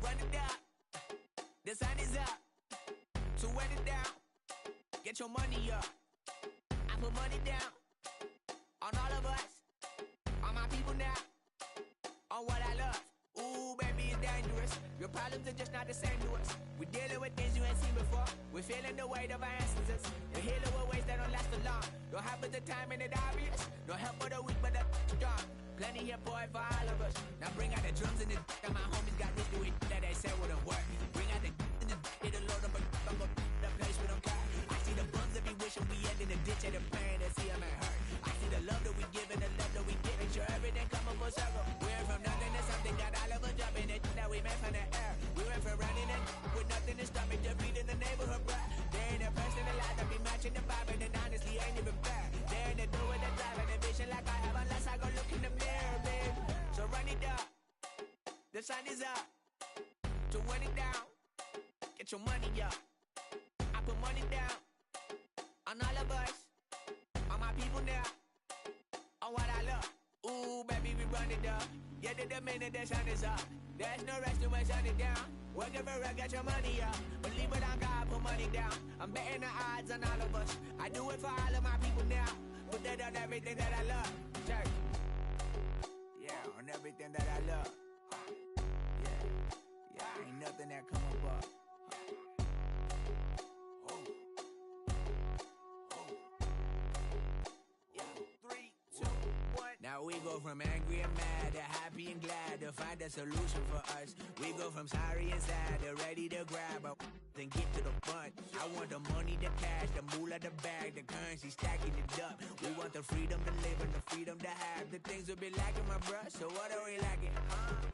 run it up. The sun is up. So run it down. Get your money up. I put money down on all of us, on my people now, on what I love. Ooh, baby, it's dangerous. Your problems are just not the same to us. We're dealing with things you ain't seen before. We're feeling the weight of our ancestors. You're healing with ways that don't last for long. Don't happen the time and it obvious. No help for the weak, but the strong. Plenty here for it for all of us. Now bring out the drums and the and my homies got this do it that they said wouldn't work. Bring out the and the hit a load of a I'm up the place we don't care. I see the bums that be wishing we end in the ditch and the pain that see them and hurt. I see the love that we give and the love that we get. Make sure everything come up full circle. We're from nothing to something, got all of us jumping it that we made from the air. We went from running and with nothing to stop it, just beating the neighborhood, bruh. They ain't the person alive that be matching the vibe, and honestly ain't even fair. They ain't the do with the drive and the vision like I have unless I go look in the mirror, babe. So run it up, the sun is up. So run it down, get your money up. I put money down on all of us, on my people now, on what I love. Ooh, baby, we run it up. Yeah, the minute the sun is up, there's no rest to when shut it down. Working for real, get your money up. Believe it on God, put money down. I'm betting the odds on all of us. I do it for all of my people now. Put that on everything that I love. Church. Yeah, on everything that I love. Yeah, ain't nothing that come above. Now we go from angry and mad to happy and glad to find a solution for us. We go from sorry and sad to ready to grab up and get to the front. I want the money, the cash, the moolah, the bag, the currency, stacking it up. We want the freedom to live and the freedom to have. The things will be lacking, my bruh, so what are we lacking?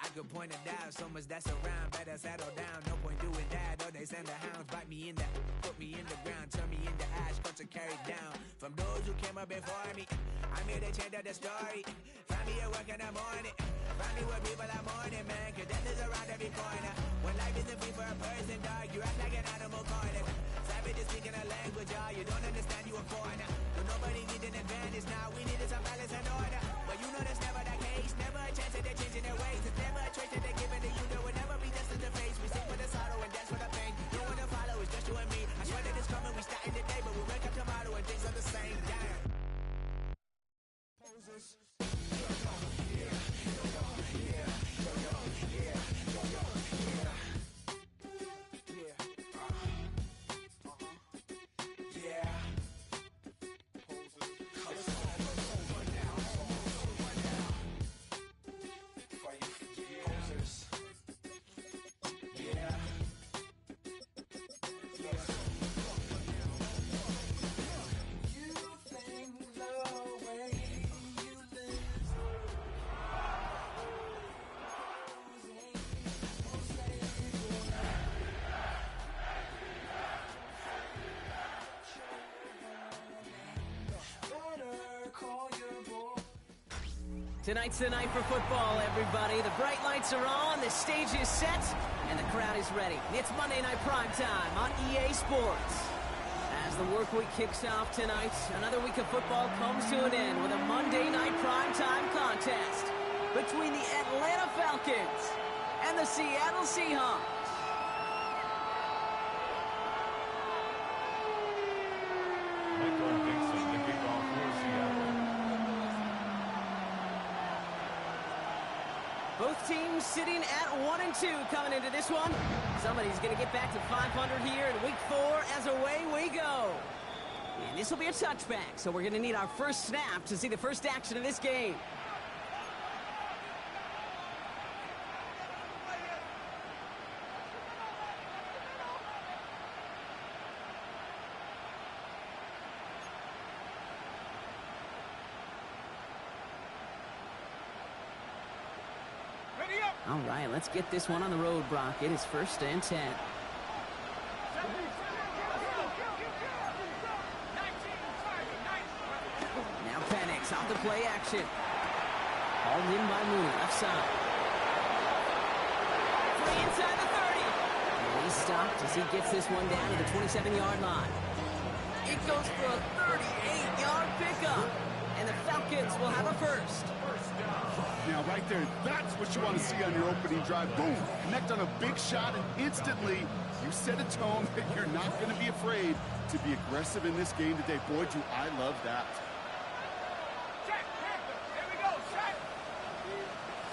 I could point it out, so much that's around. Better settle down, no point doing that. Or they send the hounds, bite me in the, put me in the ground, turn me into ash, cut to carry down. From those who came up before me, I'm here to change up the story. Find me at work in the morning. Find me where people are mourning, man. Cause death is around every corner. When life isn't free for a person, dog, you act like an animal corner. Savage is speaking a language, y'all. You don't understand, you a foreigner. But nobody needs an advantage now. We needed some balance and order. But you know that's never the case. Never a chance that they're changing their ways. It's never a choice that they're giving to you. There will never be just in the face. We sing for the sorrow and dance for the pain. No one to follow, it's just you and me. I swear that it's coming, we starting today. But we wake up tomorrow and things are the same. Damn. Tonight's the night for football, everybody. The bright lights are on, the stage is set, and the crowd is ready. It's Monday Night Primetime on EA Sports. As the work week kicks off tonight, another week of football comes to an end with a Monday Night Primetime contest between the Atlanta Falcons and the Seattle Seahawks. Both teams sitting at 1-2 coming into this one. Somebody's going to get back to 500 here in week 4 as away we go. And this will be a touchback, so we're going to need our first snap to see the first action of this game. All right, let's get this one on the road, Brock. It is 1st and 10. Now Penix off the play action. Hauled in by Mooney, left side. Free inside the 30. And he's stopped as he gets this one down to the 27-yard line. It goes for a 38-yard pickup. and the Falcons will have a first. Now, right there, that's what you want to see on your opening drive. Boom! Connect on a big shot, and instantly you set a tone that you're not going to be afraid to be aggressive in this game today. Boy, do I love that. Check, check. There we go. Check.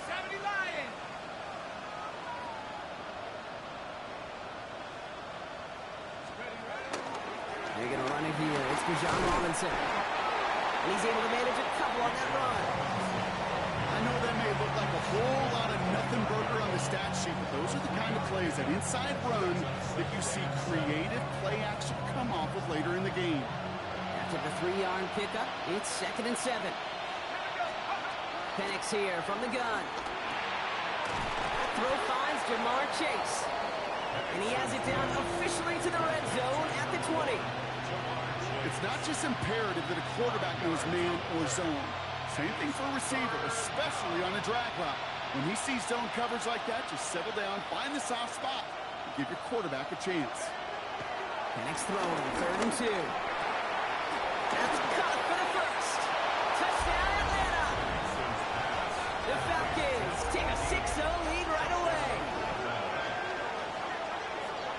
70 Lions. They're going to run it here. It's for John Robinson. And he's able to manage a couple on that run. I know that may look like a whole lot of nothing burger on the stat sheet, but those are the kind of plays, that inside run, that you see creative play action come off of later in the game. After the 3-yard pickup, it's 2nd and 7. Penix here from the gun. Throw finds Jamar Chase. And he has it down officially to the red zone at the 20. It's not just imperative that a quarterback knows man or zone. Same thing for a receiver, especially on a drag route. When he sees zone coverage like that, just settle down, find the soft spot, and give your quarterback a chance. Penix throwing, 3rd and 2. That's caught for the first. Touchdown, Atlanta. The Falcons take a 6-0 lead right away.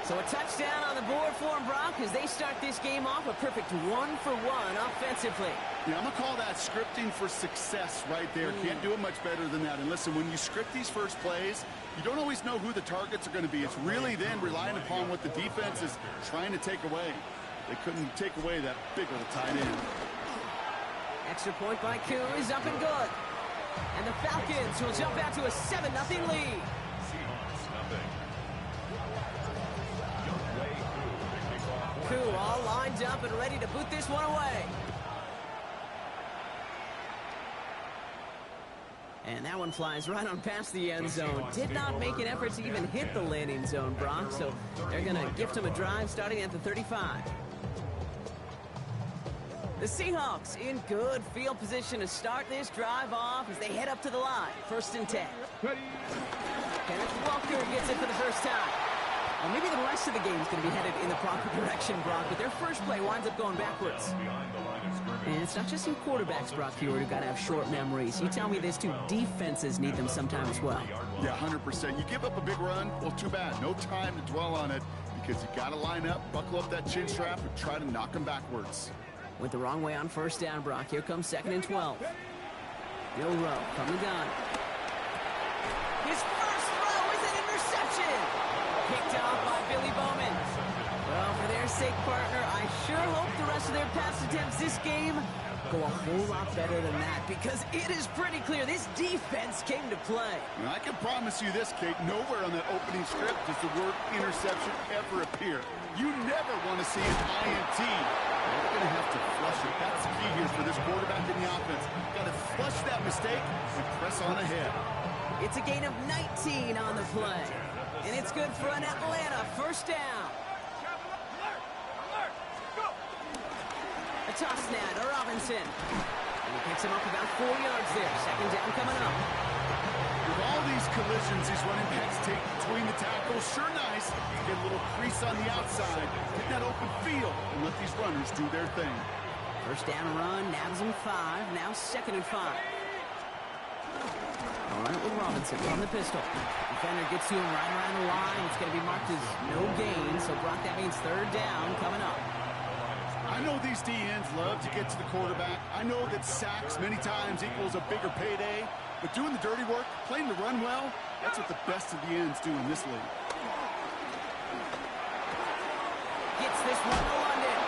So a touchdown on the board for them, Brock, as they start this game off a perfect 1-for-1 offensively. Yeah, I'm going to call that scripting for success right there. Can't do it much better than that. And listen, when you script these first plays, you don't always know who the targets are going to be. It's really then relying upon what the defense is trying to take away. They couldn't take away that big of a tight end. Extra point by Koo is up and good. And the Falcons will jump out to a 7-0 lead. Koo all lined up and ready to boot this one away. And that one flies right on past the end zone. Did not make an effort to even hit the landing zone, Brock. So they're going to gift him a drive starting at the 35. The Seahawks in good field position to start this drive off as they head up to the line. 1st and 10. Kenneth Walker gets it for the first time. Well, maybe the rest of the game is going to be headed in the proper direction, Brock, but their first play winds up going backwards. And it's not just you quarterbacks, Brock, here who've got to have short memories. You tell me this too, defenses need them sometime as well. Yeah, 100%. You give up a big run, well, too bad. No time to dwell on it because you got to line up, buckle up that chin strap, and try to knock them backwards. Went the wrong way on 1st down, Brock. Here comes 2nd and 12. Bill Rowe from the gun. His first throw is an interception. Picked off by Billy Bowman. Well, for their sake, partner, I sure hope the rest of their pass attempts this game go a whole lot better than that, because it is pretty clear this defense came to play. And I can promise you this, Kate, nowhere on that opening script does the word interception ever appear. You never want to see an INT. You're going to have to flush it. That's the key here for this quarterback in the offense. Got to flush that mistake and press on ahead. It's a gain of 19 on the play. And it's good for an Atlanta 1st down. A toss now to Robinson. And he picks him up about 4 yards there. 2nd down coming up. With all these collisions, these running backs take between the tackles. Sure nice to get a little crease on the outside, get that open field, and let these runners do their thing. 1st down run, nabs him 5, now 2nd and 5. All right, with Robinson on the pistol. Defender gets to him right around the line. It's going to be marked as no gain, so Brock, that means 3rd down coming up. I know these DNs love to get to the quarterback. I know that sacks many times equals a bigger payday, but doing the dirty work, playing the run well, that's what the best of the ends do in this league. Gets this one to London.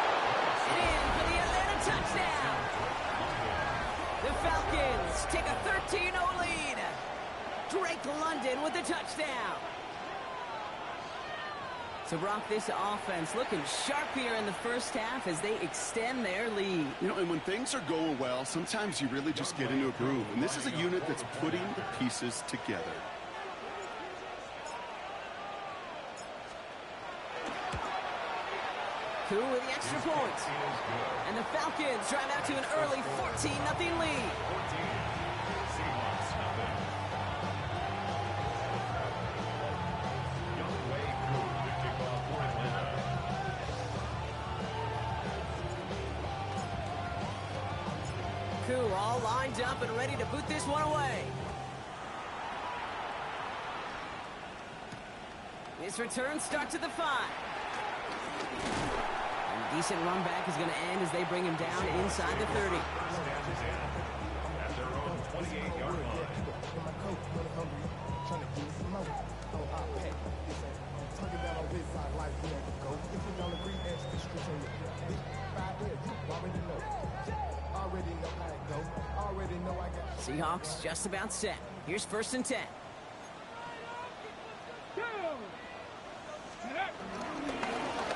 And in for the Atlanta touchdown. The Falcons take a 13-0 lead. Drake London with the touchdown. So, Brock, this offense looking sharp here in the 1st half as they extend their lead. You know, and when things are going well, sometimes you really just get into a groove. And this is a unit that's putting the pieces together. Koo with the extra point. And the Falcons drive out to an early 14-0 lead. Koo all lined up and ready to boot this one away. This return starts at the 5. And a decent run back is going to end as they bring him down inside the 30. At their own 28-yard line. Seahawks just about set. Here's 1st and 10.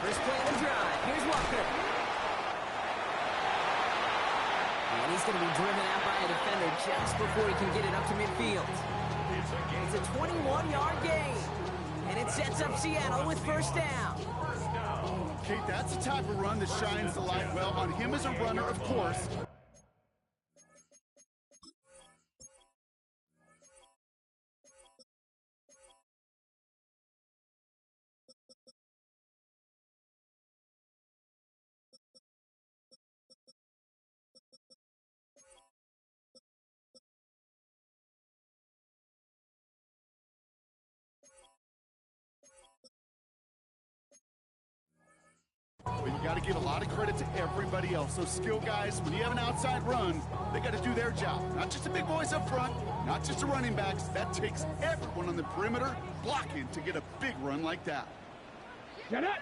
First play of the drive. Here's Walker. And he's going to be driven out by a defender just before he can get it up to midfield. It's a 21-yard gain. And it sets up Seattle with 1st down. Kate, that's the type of run that shines the light well on him as a runner, of course. But you got to give a lot of credit to everybody else. Those skill guys, when you have an outside run, they got to do their job. Not just the big boys up front, not just the running backs. That takes everyone on the perimeter blocking to get a big run like that. Get it!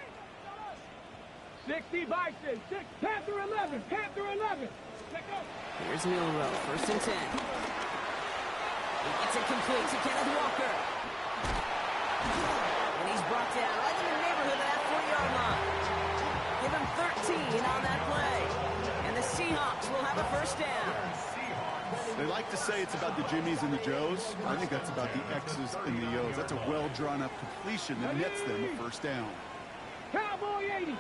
60 Bison, 6, Panther 11, Panther 11. Here's Milrow, 1st and 10. He gets it complete to Kenneth Walker. And he's brought down right in the neighborhood of that 40-yard line. Give him 13 on that play. And the Seahawks will have a 1st down. They like to say it's about the Jimmies and the Joes. I think that's about the X's and the O's. That's a well-drawn-up completion that nets them a 1st down. Cowboy 80.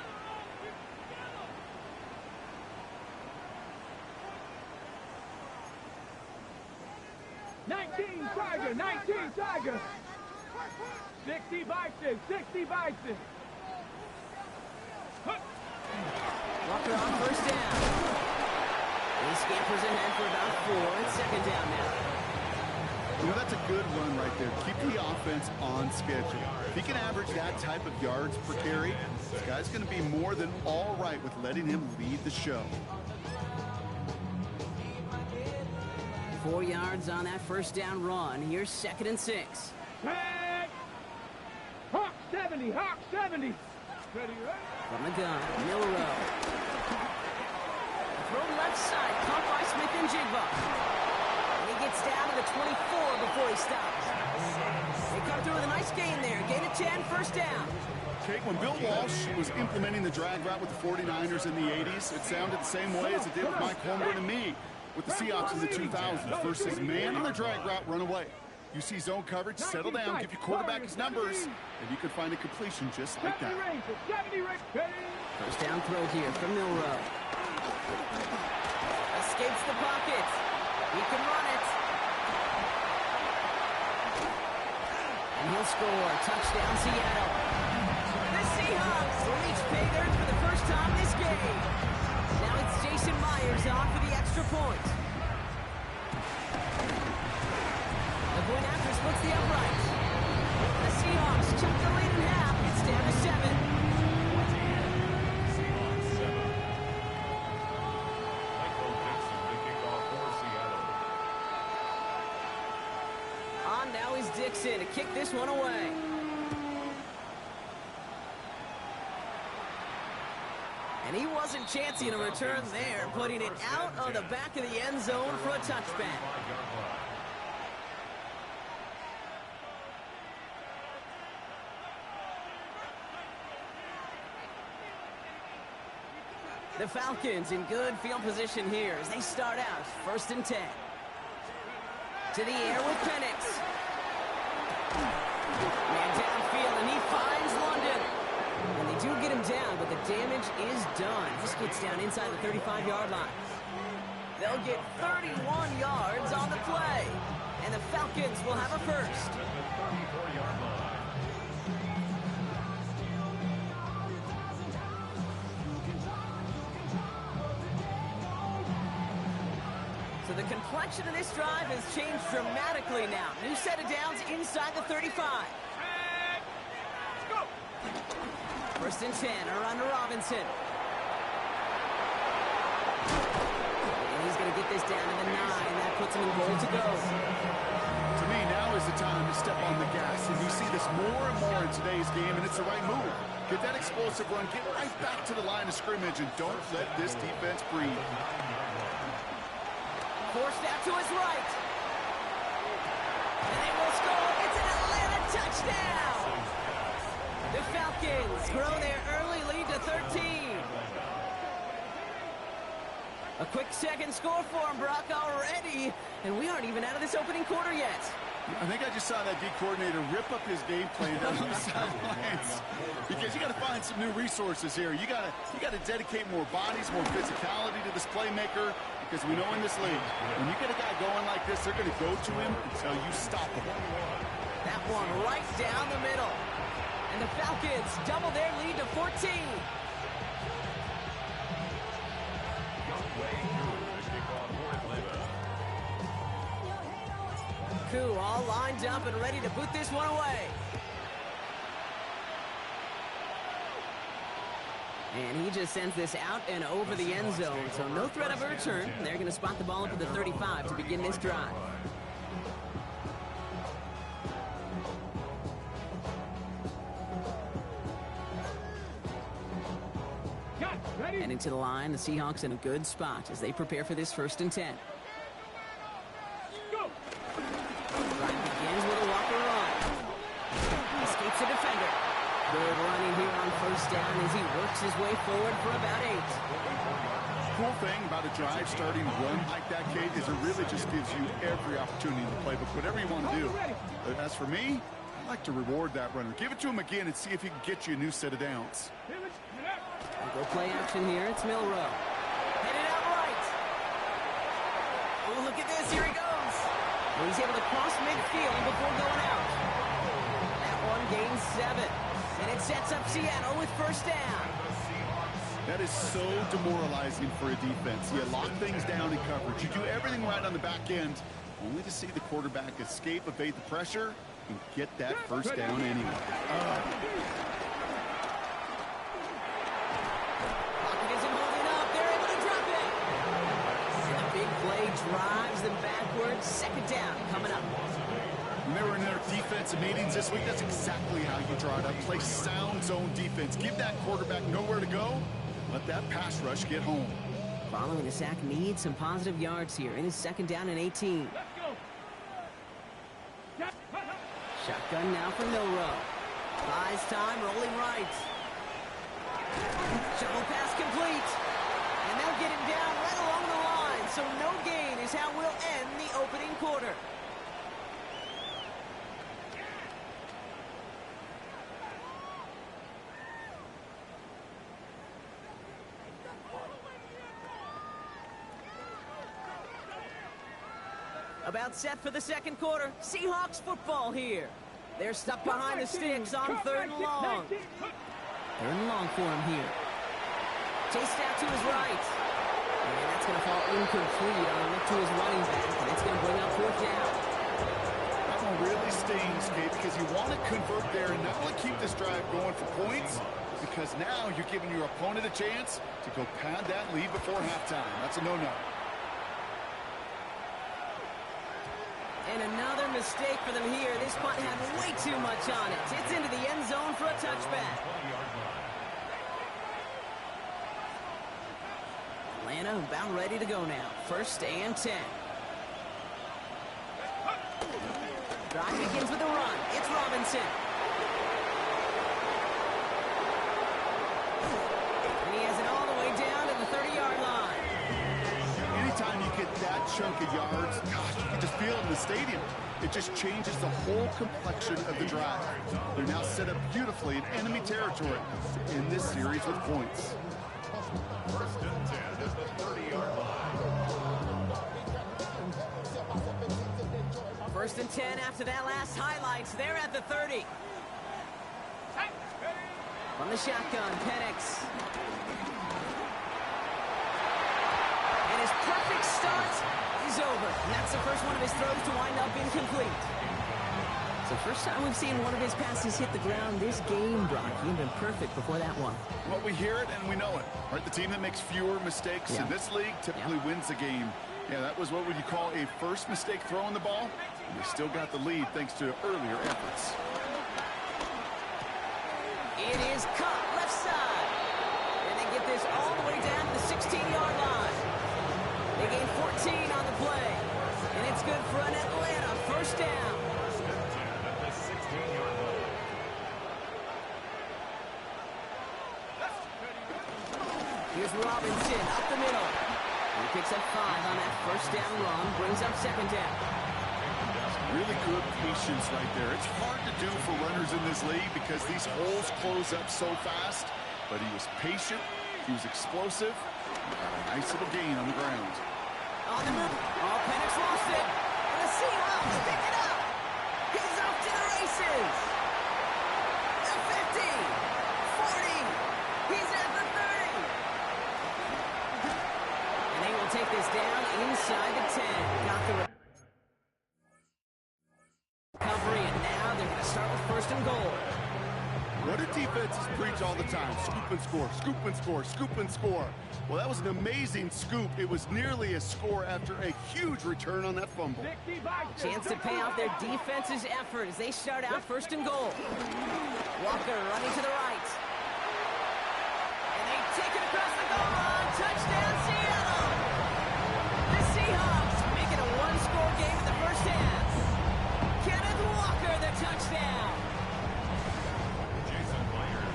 Tiger, 19 Tiger. 60 Bison, 60 Bison. Walker on 1st down. He scampers ahead for about 4. It's 2nd down now. You know, that's a good run right there. Keep the offense on schedule. If he can average that type of yards per carry, this guy's going to be more than all right with letting him lead the show. 4 yards on that 1st down run. Here's 2nd and 6. Tag! Hawk 70, Hawk 70. Ready, right? From the gun, Milrow. Throw left side, caught by Smith and Jigba. And he gets down to the 24 before he stops. They come through with a nice gain there. Gain of 10, 1st down. Kate, when Bill Walsh was implementing the drag route with the 49ers in the 80s, it sounded the same way as it did with Mike Holmgren and me with the Seahawks in the 2000s versus man on the drag route, run away. You see zone coverage, settle down, give your quarterback his numbers, and you can find a completion just like that. 1st down throw here from Milrow. Escapes the pocket. He can run it. And he'll score. Touchdown, Seattle. The Seahawks reach pay dirt for the 1st time this game. Now it's Jason Myers on for the extra point. The point after splits the uprights. The Seahawks chuck the lead in half. It's down to 7. Seahawks 7. Michael Dixon to kick off for Seattle. On now is Dixon to kick this one away. And he wasn't chancing a return there, putting it out of the back of the end zone for a touchback. The Falcons in good field position here as they start out 1st and 10. To the air with Penix. Man downfield, and he finds London. And they do get him down, but the damage is done. This gets down inside the 35-yard line. They'll get 31 yards on the play. And the Falcons will have a 1st. So the complexion of this drive has changed dramatically now. New set of downs inside the 35. First and 10, around to Robinson. And he's going to get this down to the 9. That puts him in goal to go. To me, now is the time to step on the gas. And you see this more and more in today's game, and it's the right move. Get that explosive run, get right back to the line of scrimmage, and don't let this defense breathe. Forced out to his right. And they will score. It's an Atlanta touchdown. The Falcons grow their early lead to 13. A quick second score for him, Brock, already. And we aren't even out of this opening quarter yet. I think I just saw that D coordinator rip up his game plan down the sidelines. Because you got to find some new resources here. You got to dedicate more bodies, more physicality to this playmaker. Because we know in this league, when you get a guy going like this, they're going to go to him until you stop him. That one right down the middle. And the Falcons double their lead to 14. Koo all lined up and ready to boot this one away. And he just sends this out and over the end zone. So no threat of a return. They're going to spot the ball up at the 35 to begin this drive. Heading to the line, the Seahawks in a good spot as they prepare for this 1st and 10. Drive begins with a walker run. Escapes a defender. Good running here on 1st down as he works his way forward for about 8. Cool thing about a drive starting run like that, Kate, is it really just gives you every opportunity in the playbook, whatever you want to do. But as for me, I like to reward that runner. Give it to him again and see if he can get you a new set of downs. Go play action here. It's Milrow. Headed out right. Oh, look at this. Here he goes. And he's able to cross midfield before going out. That one gains 7. And it sets up Seattle with 1st down. That is so demoralizing for a defense. You lock things down in coverage. You do everything right on the back end, only to see the quarterback escape, evade the pressure, and get that 1st down anyway. Drives them backwards. 2nd down coming up. When they were in their defensive meetings this week, that's exactly how you draw it up. Play sound zone defense. Give that quarterback nowhere to go. Let that pass rush get home. Following the sack needs some positive yards here. It is 2nd down and 18. Shotgun now for Milrow. Buys time, rolling right. Shovel pass complete. And they'll get him down right along the line. So no gain is how we'll end the opening quarter. About set for the 2nd quarter. Seahawks football here. They're stuck behind the sticks on 3rd and long. 3rd and long for him here. Chased out to his right. And that's going to fall incomplete on a look to his running back. And it's going to bring up 4th down. That one really stings, Kate, because you want to convert there and not only keep this drive going for points, because now you're giving your opponent a chance to go pad that lead before halftime. That's a no-no. And another mistake for them here. This punt had way too much on it. It's into the end zone for a touchback. Atlanta about ready to go now. 1st and 10. Drive begins with a run. It's Robinson. And he has it all the way down to the 30-yard line. Anytime you get that chunk of yards, gosh, you can just feel it in the stadium. It just changes the whole complexion of the drive. They're now set up beautifully in enemy territory in this series with points. 1st and 10 at the 30-yard line. 1st and 10 after that last highlights. They're at the 30. From the shotgun, Penix. And his perfect start Play's over. And that's the first one of his throws to wind up incomplete. It's the first time we've seen one of his passes hit the ground this game, Brock. He'd been perfect before that one. Well, we hear it and we know it. Right? The team that makes fewer mistakes in this league typically wins the game. Yeah, that was what would you call a first mistake throwing the ball. And they still got the lead thanks to earlier efforts. It is caught left side. And they get this all the way down to the 16-yard line. They gain 14 on the play. And it's good for an Atlanta first down. Here's Robinson up the middle. He picks up 5 on that first down run, brings up second down. Really good patience right there. It's hard to do for runners in this league because these holes close up so fast. But he was patient, he was explosive, and got a nice little gain on the ground. On the move. Oh, Penix lost it. And the Seahawks pick it up. He's off to the races. The 50, 40. He's at the 30. And they will take this down inside the 10. Got the recovery, and now they're going to start with first and goal. What do defenses preach all the time? Scoop and score, scoop and score, scoop and score. Well, that was an amazing scoop. It was nearly a score after a huge return on that fumble. Chance to pay off their defense's effort as they start out first and goal. Walker running to the right. And they take it across the goal line. Touchdown, Seattle! The Seahawks make it a one-score game in the first half. Kenneth Walker, the touchdown.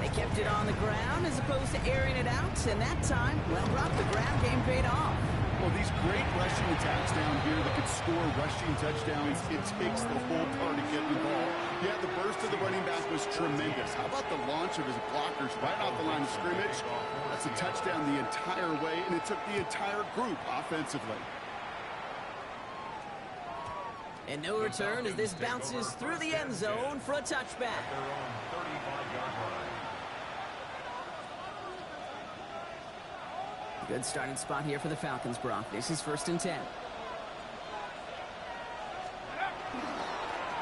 They kept it on the ground as opposed to airing it out, and that time, well, Rob, the ground game paid off. Well, these great rushing attacks down here that could score rushing touchdowns, it takes the whole party getting involved. Yeah, the burst of the running back was tremendous. How about the launch of his blockers right off the line of scrimmage? That's a touchdown the entire way, and it took the entire group offensively. And no return as this bounces through the end zone for a touchback. Good starting spot here for the Falcons, Brock. This is first and 10.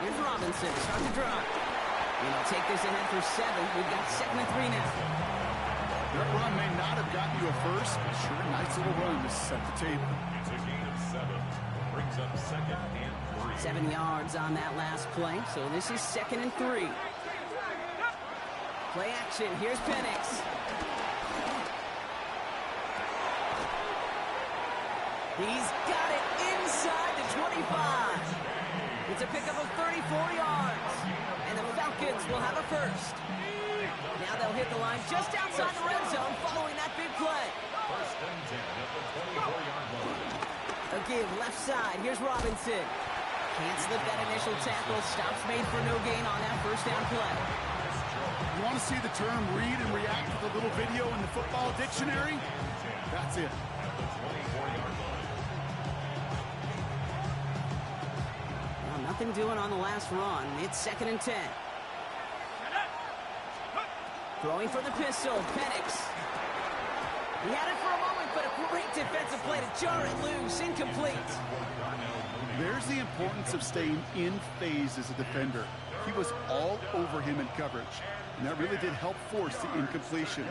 Here's Robinson to start the drive. And he'll take this ahead for 7. We've got second and 3 now. That run may not have gotten you a first, but sure, a nice little run to set the table. It's a gain of 7. Brings up second and 3. 7 yards on that last play, so this is second and 3. Play action. Here's Penix. He's got it inside the 25. It's a pickup of 34 yards. And the Falcons will have a first. Now they'll hit the line just outside the red zone following that big play. First and 10 at the 24-yard line. A give left side. Here's Robinson. Can't slip that initial tackle. Stops made for no gain on that first down play. You want to see the term read and react with a little video in the football dictionary? That's it. At the 24-yard line. Well, nothing doing on the last run. It's second and 10. Throwing for the pistol, Penix. He had it for a moment, but a great defensive play to jar it loose. Incomplete. There's the importance of staying in phase as a defender. He was all over him in coverage, and that really did help force the incompletion.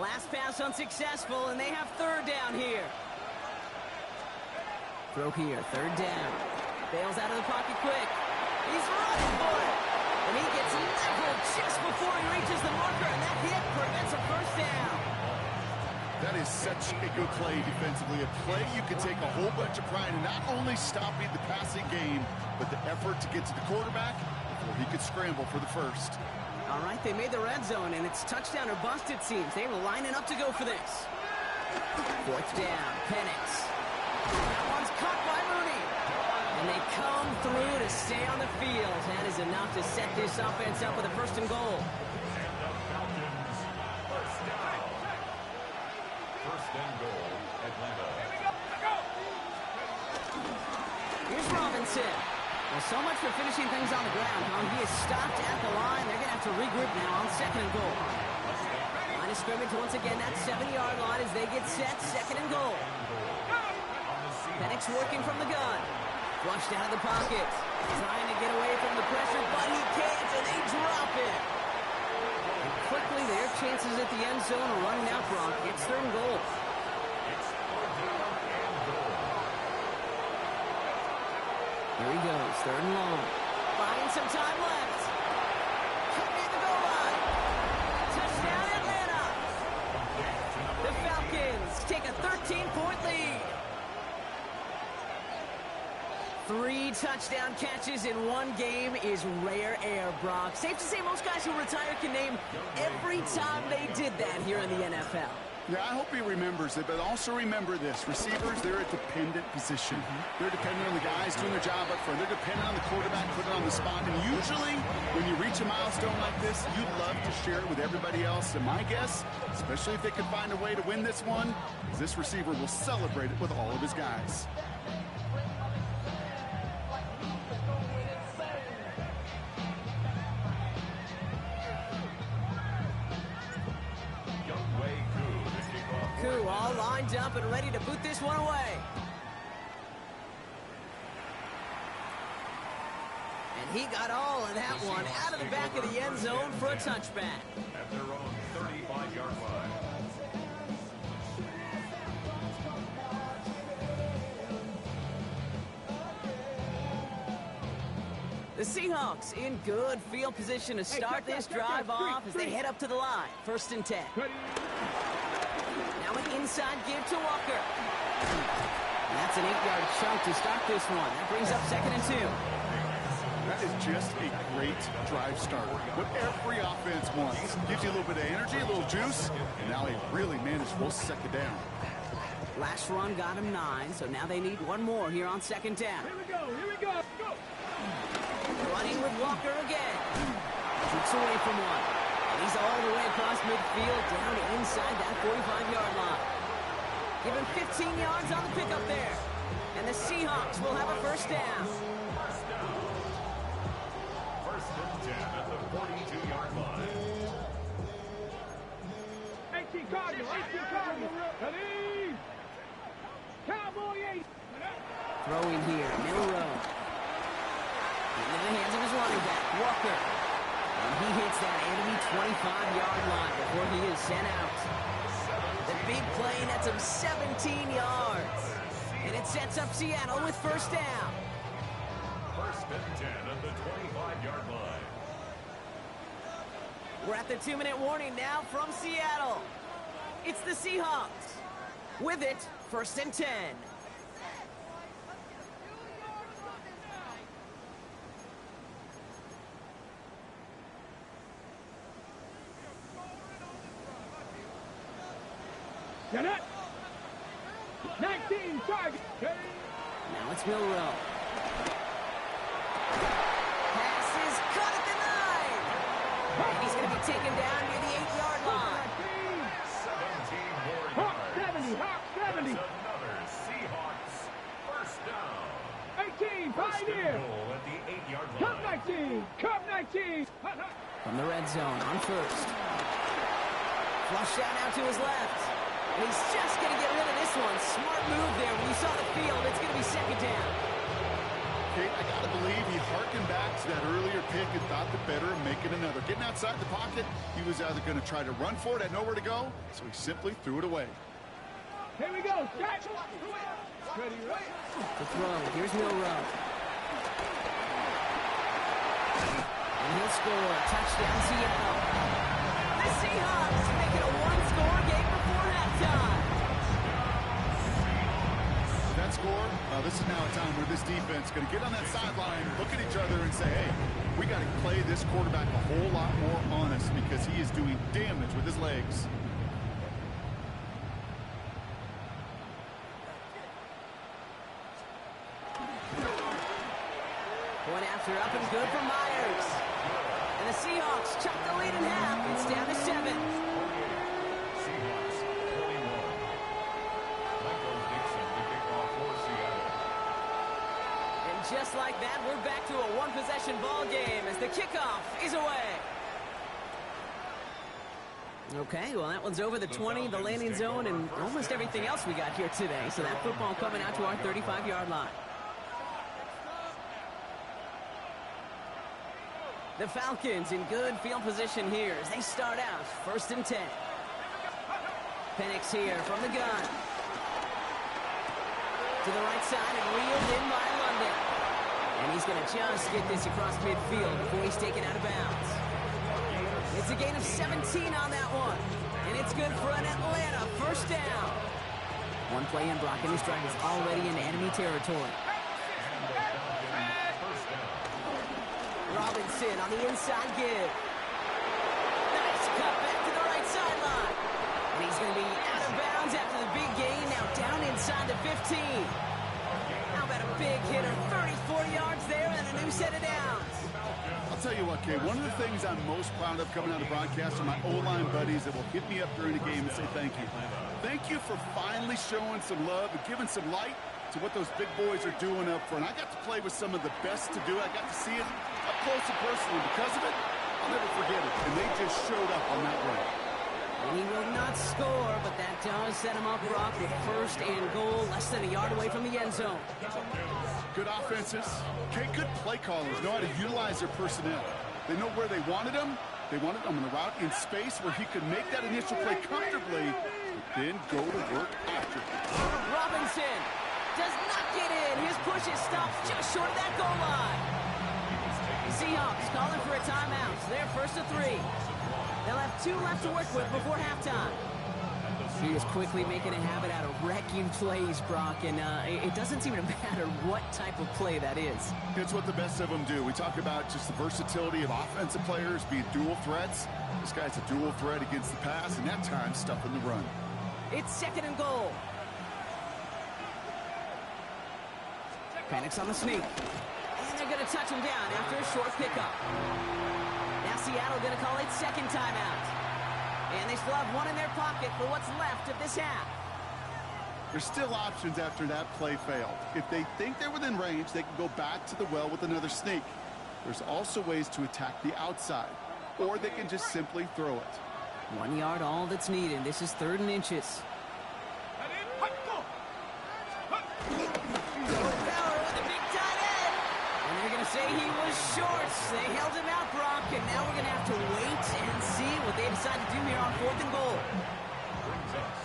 Last pass unsuccessful, and they have third down here. Throw here, third down. Bails out of the pocket quick. He's running for it. And he gets leveled just before he reaches the marker, and that hit prevents a first down. That is such a good play defensively. A play you can take a whole bunch of pride in not only stopping the passing game, but the effort to get to the quarterback before he could scramble for the first. All right, they made the red zone, and it's touchdown or bust, it seems. They were lining up to go for this. Fourth down, Penix. That one's caught by Mooney. And they come through to stay on the field. That is enough to set this offense up with a first and goal. And the Falcons first down. First and goal, Atlanta. Here's Robinson. Well, so much for finishing things on the ground, huh? He is stopped at the line. They're going to have to regroup now on second and goal. Line of scrimmage once again, that 7-yard line as they get set, second and goal. Penix working from the gun. Flushed out of the pocket. Trying to get away from the pressure, but he can't, and they drop it. And quickly, their chances at the end zone are running out, Brock. It's third and goal. Here he goes, third and long. Buying some time left. Coming in the goal line. Touchdown, Atlanta. The Falcons take a 13-point lead. 3 touchdown catches in one game is rare air, Brock. Safe to say most guys who retire can name every time they did that here in the NFL. Yeah, I hope he remembers it, but also remember this. Receivers, they're a dependent position. They're dependent on the guys doing their job up front. They're dependent on the quarterback putting it on the spot. And usually, when you reach a milestone like this, you'd love to share it with everybody else. And my guess, especially if they could find a way to win this one, is this receiver will celebrate it with all of his guys. All lined up and ready to boot this one away. And he got all of that one out of the back of the end zone for a touchback. At their own 35-yard line. The Seahawks in good field position to start this drive off as they head up to the line. First and 10. Now an inside give to Walker. And that's an 8-yard chunk to start this one. That brings up second and 2. That is just a great drive starter. What every offense wants. Gives you a little bit of energy, a little juice, and now a really manageable second down. Last run got him 9, so now they need one more here on second down. Here we go, here we go, go! Running with Walker again. Shoots away from one. And he's all the way across midfield, down inside that 45-yard line. Give him 15 yards on the pickup there. And the Seahawks will have a first down. First and 10 at the 42-yard line. 18 Cardinal, 18 Cardinal. Ready? Cowboy 8. Throwing here, middle row. Into the hands of his running back, Walker. And he hits that enemy 25-yard line before he is sent out. The big play nets him 17 yards. And it sets up Seattle with first down. First and 10 at the 25-yard line. We're at the 2-minute warning now from Seattle. It's the Seahawks. With it, first and 10. Get it! 19 target. Now it's Milrow. Pass is cut at the 9. And he's going to be taken down near the 8-yard line. 17 more Hawk yards. 70, Hawk 70. That's another Seahawks first down. 18, First and Pioneer. goal at the 8-yard Cup line. 19, Cup 19. From the red zone on first. Flush out now to his left. And he's just going to get rid of this one. Smart move there. When you saw the field, it's going to be second down. Okay, I got to believe he harkened back to that earlier pick and thought the better of making another. Getting outside the pocket, he was either going to try to run for it, had nowhere to go, so he simply threw it away. Here we go. Set. Ready, ready. The throw. Here's Milrow. And he'll score. Touchdown, Seattle. The Seahawks make it a one-score game before halftime. That score, this is now a time where this defense is going to get on that sideline, look at each other and say, hey, we got to play this quarterback a whole lot more honest because he is doing damage with his legs. Point after up and good for Myers. And the Seahawks chuck the lead in half. It's down to 7. Seahawks 21. Michael Dixon to kick off for Seattle. And just like that, we're back to a one-possession ball game as the kickoff is away. Okay, well, that one's over the 20, the landing zone, and almost everything else we got here today. So that football coming out to our 35-yard line. The Falcons in good field position here as they start out 1st and 10. Penix here from the gun. To the right side and reeled in by London. And he's going to just get this across midfield before he's taken out of bounds. It's a gain of 17 on that one. And it's good for an Atlanta 1st down. One play in, Brock, and this drive is already in enemy territory. Robinson on the inside give. Nice cut back to the right sideline. And he's going to be out of bounds after the big gain. Now down inside the 15. How about a big hitter? 34 yards there and a new set of downs. I'll tell you what, Kay, one of the things I'm most proud of coming out of the broadcast are my O-line buddies that will hit me up during the game and say thank you. Thank you for finally showing some love and giving some light to what those big boys are doing up front. I got to play with some of the best to do it. I got to see it up close and personal. Because of it, I'll never forget it. And they just showed up on that run. And he will not score, but that does set him up, Brock, with 1st and goal, less than a yard away from the end zone. Good offenses. Okay, good play callers know how to utilize their personnel. They know where they wanted them. They wanted them on the route in space where he could make that initial play comfortably, but then go to work after it. Robinson does not get in. His push is stopped just short of that goal line. Seahawks calling for a timeout. They're 1st and 3. They'll have 2 left to work with before halftime. He is quickly making a habit out of wrecking plays, Brock, and it doesn't seem to matter what type of play that is. It's what the best of them do. We talk about just the versatility of offensive players being dual threats. This guy's a dual threat against the pass, and that time stuffing the run. It's 2nd and goal. Penix on the sneak. And they're going to touch him down after a short pickup. Now Seattle going to call it 2nd timeout. And they still have 1 in their pocket for what's left of this half. There's still options after that play failed. If they think they're within range, they can go back to the well with another sneak. There's also ways to attack the outside, or they can just simply throw it. 1 yard, all that's needed. This is 3rd and inches. Say he was short. They held him out, Brock, and now we're going to have to wait and see what they decide to do here on 4th and goal.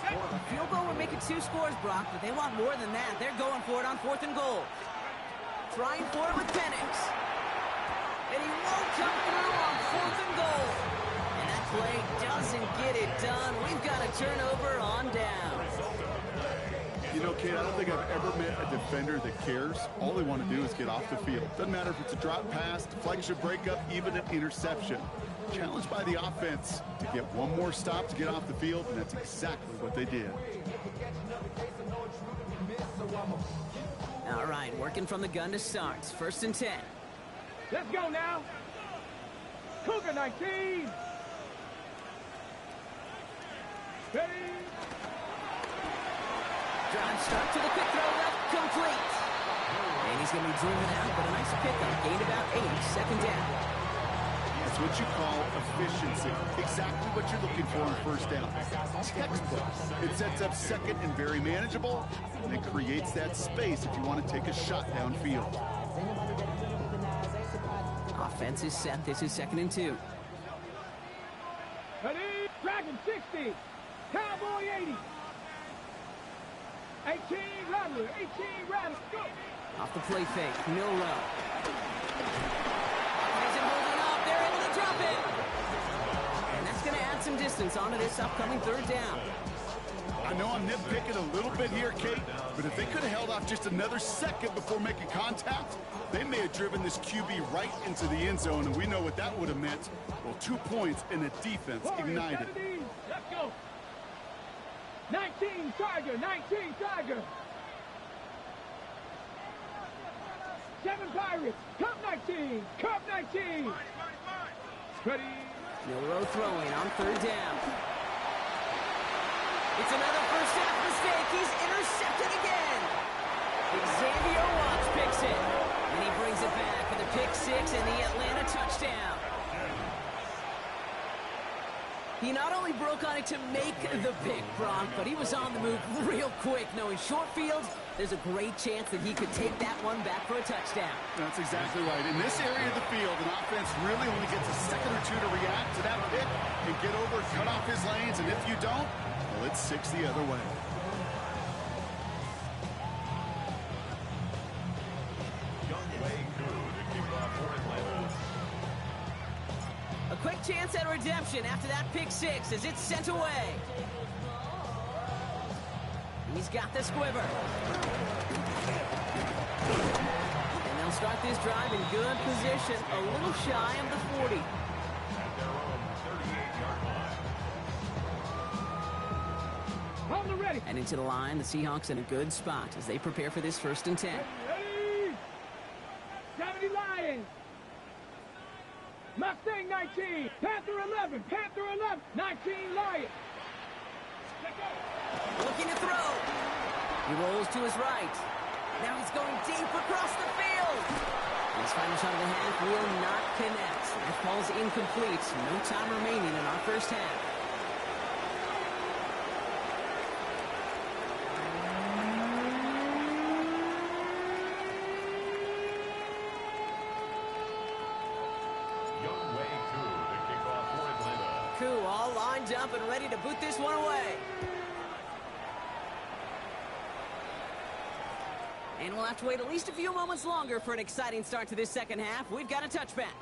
A field goal would make it 2 scores, Brock, but they want more than that. They're going for it on 4th and goal. Trying for it with Penix. And he won't come through on 4th and goal. And that play doesn't get it done. We've got a turnover on down. You know, Kate, I don't think I've ever met a defender that cares. All they want to do is get off the field. Doesn't matter if it's a drop pass, deflection, breakup, even an interception. Challenged by the offense to get one more stop to get off the field, and that's exactly what they did. All right, working from the gun to start. 1st and 10. Let's go now. Cougar 19. Ready. Drive start to the quick throw left, complete. And he's going to be driven out, but a nice pickup. Gained about 8, 2nd down. That's what you call efficiency. Exactly what you're looking for on 1st down. Textbook. It sets up 2nd and very manageable, and it creates that space if you want to take a shot downfield. Offense is set. This is 2nd and 2. Ready. Dragon 60. Cowboy 80. 18 Rattler. 18 Rattler. Go. Off the play fake. Milrow. Isn't holding up. They're able to drop it. And that's going to add some distance onto this upcoming 3rd down. I know I'm nitpicking a little bit here, Kate, but if they could have held off just another second before making contact, they may have driven this QB right into the end zone, and we know what that would have meant. Well, 2 points and the defense ignited. Let's go. 19 Tiger, 19 Tiger. 7 Pirates, Cup 19, Cup 19. Ready. Milrow throwing on 3rd down. It's another first half mistake. He's intercepted again. Xavier Watts picks it. And he brings it back for the pick 6 and the Atlanta touchdown. He not only broke on it to make the pick, Brock, but he was on the move real quick, knowing short field, there's a great chance that he could take that one back for a touchdown. That's exactly right. In this area of the field, an offense really only gets a second or two to react to that pick and get over, cut off his lanes, and if you don't, well, it's 6 the other way. A quick chance at redemption after that pick six as it's sent away. He's got the squiver. And they'll start this drive in good position, a little shy of the 40. At their own 38-yard line. Hold it ready. And into the line, the Seahawks in a good spot as they prepare for this 1st and 10. Ready. 70 Lions. Mustang 19. Panther 11. Panther 11. 19 Lions. Looking to throw. He rolls to his right. Now he's going deep across the field. His final shot of the half will not connect. That falls incomplete. No time remaining in our 1st half. All lined up and ready to boot this one away. And we'll have to wait at least a few moments longer for an exciting start to this 2nd half. We've got a touchback.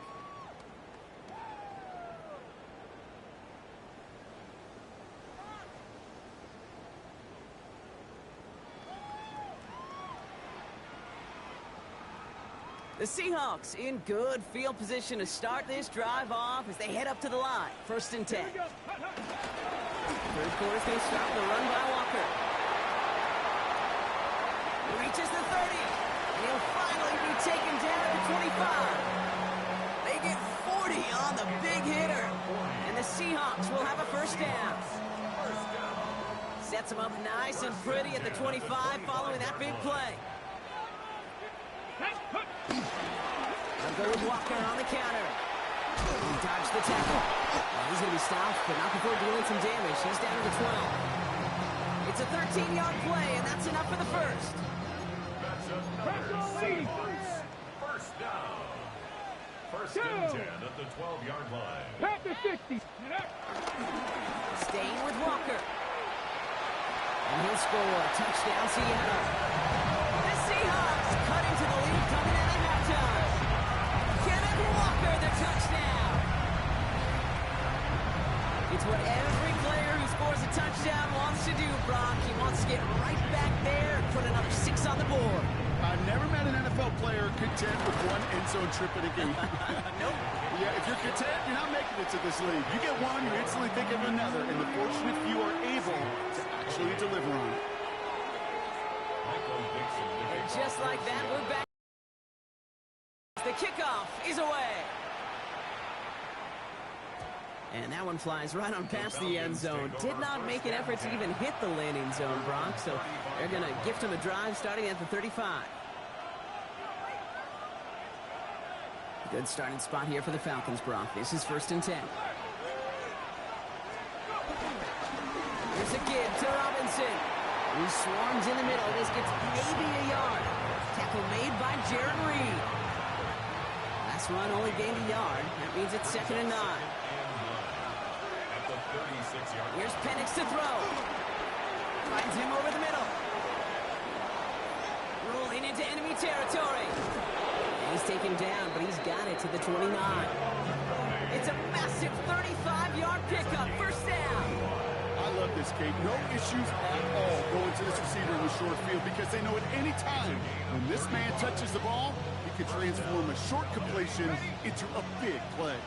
The Seahawks in good field position to start this drive off as they head up to the line. 1st and 10. 3rd quarter's going to start with a run by Walker. He reaches the 30, and he'll finally be taken down at the 25. They get 40 on the big hitter, and the Seahawks will have a 1st down. Sets them up nice and pretty at the 25 following that big play. They'll go with Walker on the counter. He dodged the tackle. He's going to be stopped, but not before doing some damage. He's down to the 12. It's a 13-yard play, and that's enough for the 1st. That's another 1st down. 1st and 10 at the 12-yard line. Panther 60. Staying with Walker. And he'll score. Touchdown, Seattle. The Seahawks cut into the lead coming in at halftime. Kenneth Walker, the touchdown. It's what every player who scores a touchdown wants to do, Brock. He wants to get right back there and put another 6 on the board. I've never met an NFL player content with one end zone trip in a game. Nope. Yeah, if you're content, you're not making it to this league. You get one, you instantly think of another, and the fortunate few are able to actually deliver on it. And just like that, we're back. The kickoff is away. And that one flies right on past the end zone. Did not make an effort to even hit the landing zone, Brock, so they're going to gift him a drive starting at the 35. Good starting spot here for the Falcons, Brock. This is 1st and 10. Here's a give to Robinson, who swarms in the middle. This gets maybe a yard. Tackle made by Jared Reed. Last run only gained a yard. That means it's 2nd and 9. Here's Penix to throw. Finds him over the middle. Rolling into enemy territory. And he's taken down, but he's got it to the 29. It's a massive 35-yard pickup. 1st down. I love this, Kate. No issues at all going to this receiver in the short field because they know at any time when this man touches the ball, he can transform a short completion into a big play.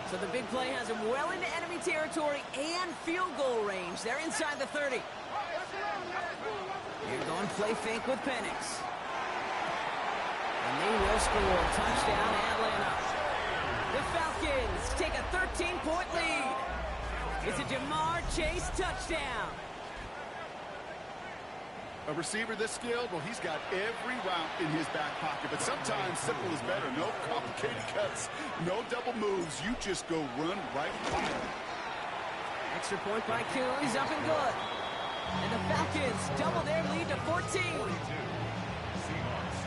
So the big play has him well into enemy territory and field goal range. They're inside the 30. They're going play fake with Penix. And they will score. Touchdown, Atlanta. The Falcons take a 13-point lead. It's a Jamar Chase touchdown. A receiver this skilled, well, he's got every route in his back pocket. But sometimes simple is better. No complicated cuts, no double moves. You just go run right by him. Extra point by Koo. He's up and good. And the Falcons double their lead to 14. 42. Seahawks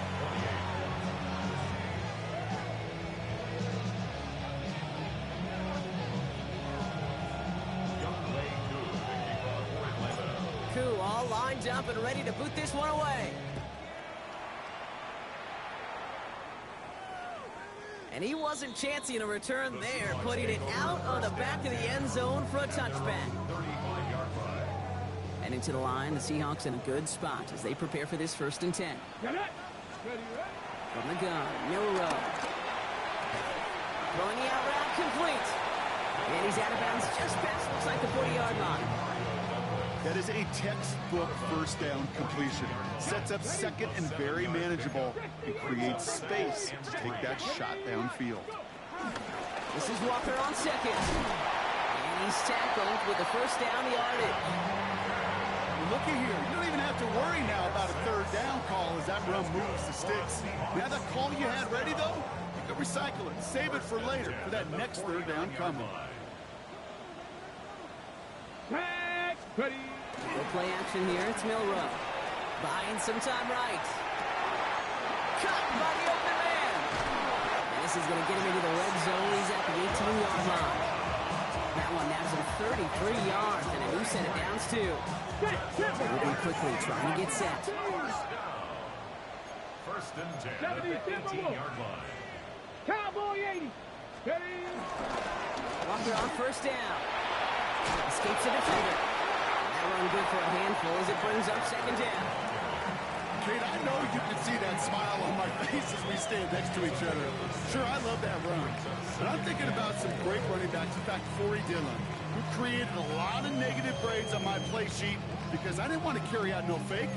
28. Koo all lined up and ready to boot this one away. And he wasn't chancing a return there, putting it out on the back of the end zone for a touchback. 35-yard line. And into the line, the Seahawks in a good spot as they prepare for this 1st and 10. Get it. Ready, From the gun, Milrow. Throwing the out route complete. And he's out of bounds just past, looks like the 40-yard line. That is a textbook first down completion. Sets up second and very manageable. It creates space to take that shot downfield. This is Walker on second. And he's tackled with the first down yardage. Looky here. You don't even have to worry now about a 3rd down call as that run moves the sticks. Now that call you had ready, though, you can recycle it. Save it for later for that next 3rd down coming. Tag. Ready. No play action here. It's Milrow. Buying some time right. Cut by the open man. And this is going to get him into the red zone. He's at the 18-yard line. That one nabs him 33 yards, and a new set of downs, too. Moving quickly, trying to get set. 1st and 10 at the 18-yard line. Cowboy 80. Ready. Walker on 1st down. Escapes the defender. That run good for a handful as it brings up 2nd down. Kate, I know you can see that smile on my face as we stand next to each other. Sure, I love that run. But I'm thinking about some great running backs. In fact, Corey Dillon, who created a lot of negative grades on my play sheet because I didn't want to carry out no fake.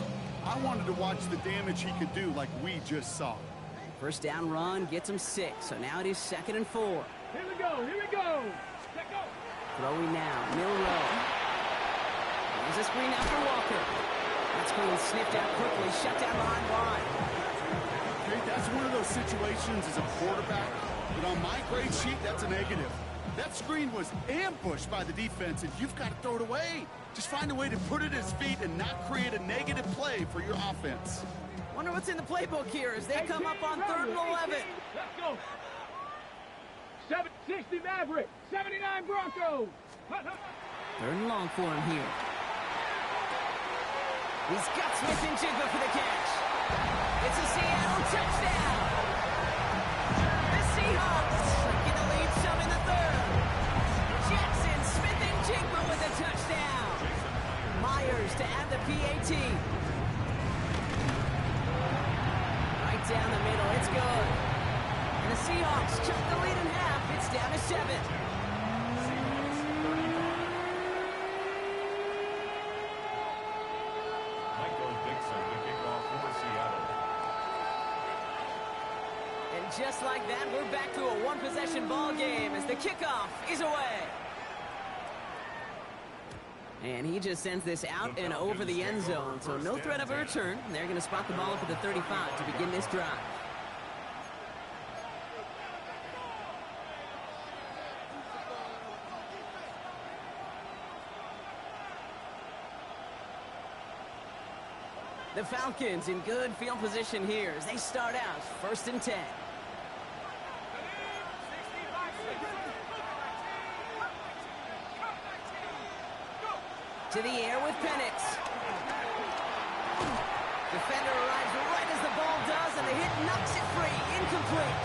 I wanted to watch the damage he could do like we just saw. 1st down run gets him 6, so now it is 2nd and 4. Here we go. Here we go. Let go. Throwing now, Milrow. There's a screen out for Walker. That screen sniffed out quickly, shut down behind line. Okay, that's one of those situations as a quarterback, but on my grade sheet, that's a negative. That screen was ambushed by the defense, and you've got to throw it away. Just find a way to put it at his feet and not create a negative play for your offense. Wonder what's in the playbook here as they come up on 3rd and 11. Let's go. 760 Maverick. 79 Broncos. 3rd and long for him here. He's got Smith and Jigba for the catch. It's a Seattle touchdown. The Seahawks get the lead some in the 3rd. Jackson, Smith and Jigba with a touchdown. Myers to add the PAT. Right down the middle, it's good. And the Seahawks cut the lead in half. It's down to 7. Just like that, we're back to a one-possession ball game as the kickoff is away. And he just sends this out and over the end zone, so no threat of a return. They're going to spot the ball up at the 35 to begin this drive. The Falcons in good field position here as they start out 1st and 10. To the air with Penix. Defender arrives right as the ball does, and the hit knocks it free. Incomplete.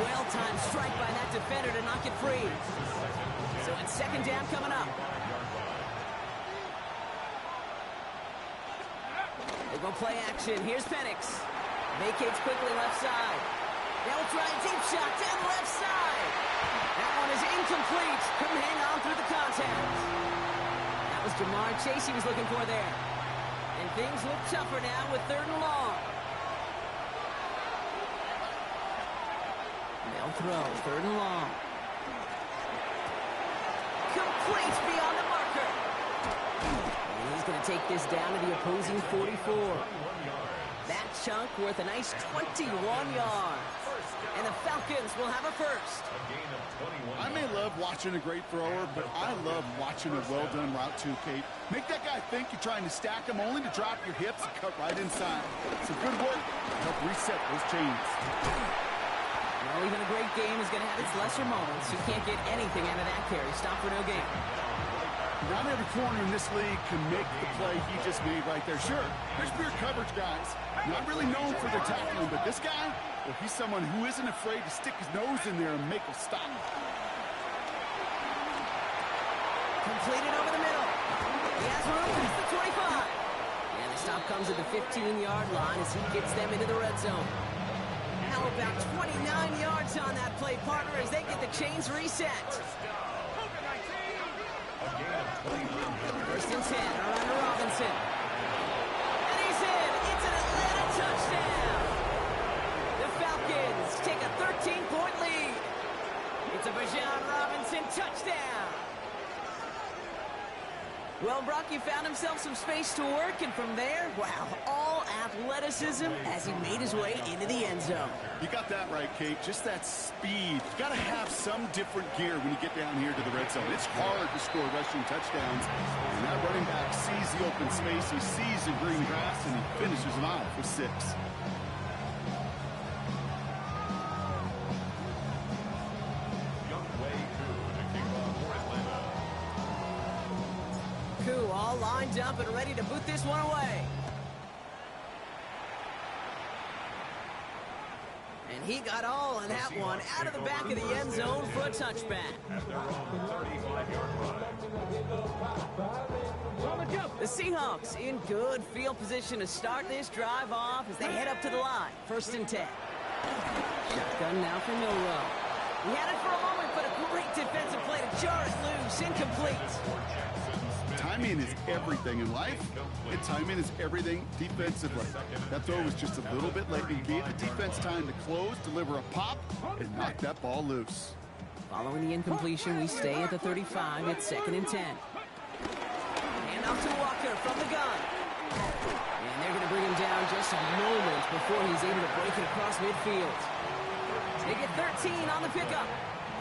Well-timed strike by that defender to knock it free. So it's 2nd down coming up. They go play action. Here's Penix. Vacates quickly left side. They'll try a deep shot down the left side. That one is incomplete. Couldn't hang on through the contact. That was Jamar Chase he was looking for there. And things look tougher now with 3rd and long. They'll throw 3rd and long. Complete beyond the marker. And he's going to take this down to the opposing 44. That chunk worth a nice 21 yards. And the Falcons will have a first. A gain of 21. I may love watching a great thrower, but I love watching a well-done route too, Kate. Make that guy think you're trying to stack him only to drop your hips and cut right inside. Some good work to help reset those chains. Well, even a great game is going to have its lesser moments. You can't get anything out of that carry. Stop for no gain. Not every corner in this league can make the play he just made right there. Sure, there's pure coverage guys. Not really known for their tackling, but this guy, well, he's someone who isn't afraid to stick his nose in there and make a stop. Completed over the middle. He has room to the 25. And the stop comes at the 15-yard line as he gets them into the red zone. How about 29 yards on that play, partner, as they get the chains reset. First and 10, around to Robinson. And he's in. It's an Atlanta touchdown. The Falcons take a 13-point lead. It's a Bijan Robinson touchdown. Well, Brock, you found himself some space to work, and from there, wow, all athleticism as he made his way into the end zone. You got that right, Kate. Just that speed. You got to have some different gear when you get down here to the red zone. It's hard to score rushing touchdowns. And that running back sees the open space, he sees the green grass, and he finishes them off with 6. All lined up and ready to boot this one away. And he got all of that one out of the back of the end zone for a touchback. The Seahawks in good field position to start this drive off as they head up to the line. First and 10. Shotgun now for Milrow. He had it for a moment, but a great defensive play to jar it loose. Incomplete. Timing is everything in life, and timing is everything defensively. That throw was just a little bit late. He gave the defense time to close, deliver a pop, and knock that ball loose. Following the incompletion, we stay at the 35. It's second and 10. And off to Walker from the gun. And they're going to bring him down just a moment before he's able to break it across midfield. They get 13 on the pickup,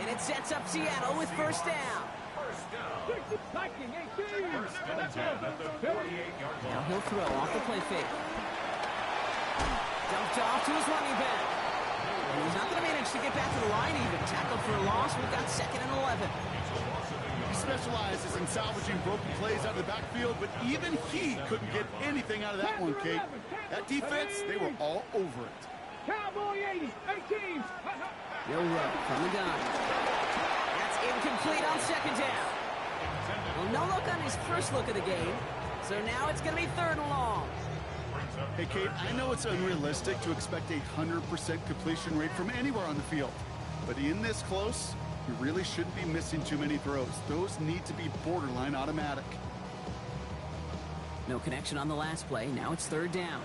and it sets up Seattle with first down. Now he'll throw off the play fake. Dumped off to his running back. And he's not going to manage to get back to the line even. Tackled for a loss. We've got second and 11. He specializes in salvaging broken plays out of the backfield, but even he couldn't get anything out of that one, Kate. That defense, they were all over it. Cowboy 80, 18. Milrow from the gun. That's incomplete on second down. Well, no look on his first look of the game, so now it's going to be third and long. Hey, Kate, I know it's unrealistic to expect a 100% completion rate from anywhere on the field, but in this close, you really shouldn't be missing too many throws. Those need to be borderline automatic. No connection on the last play. Now it's third down.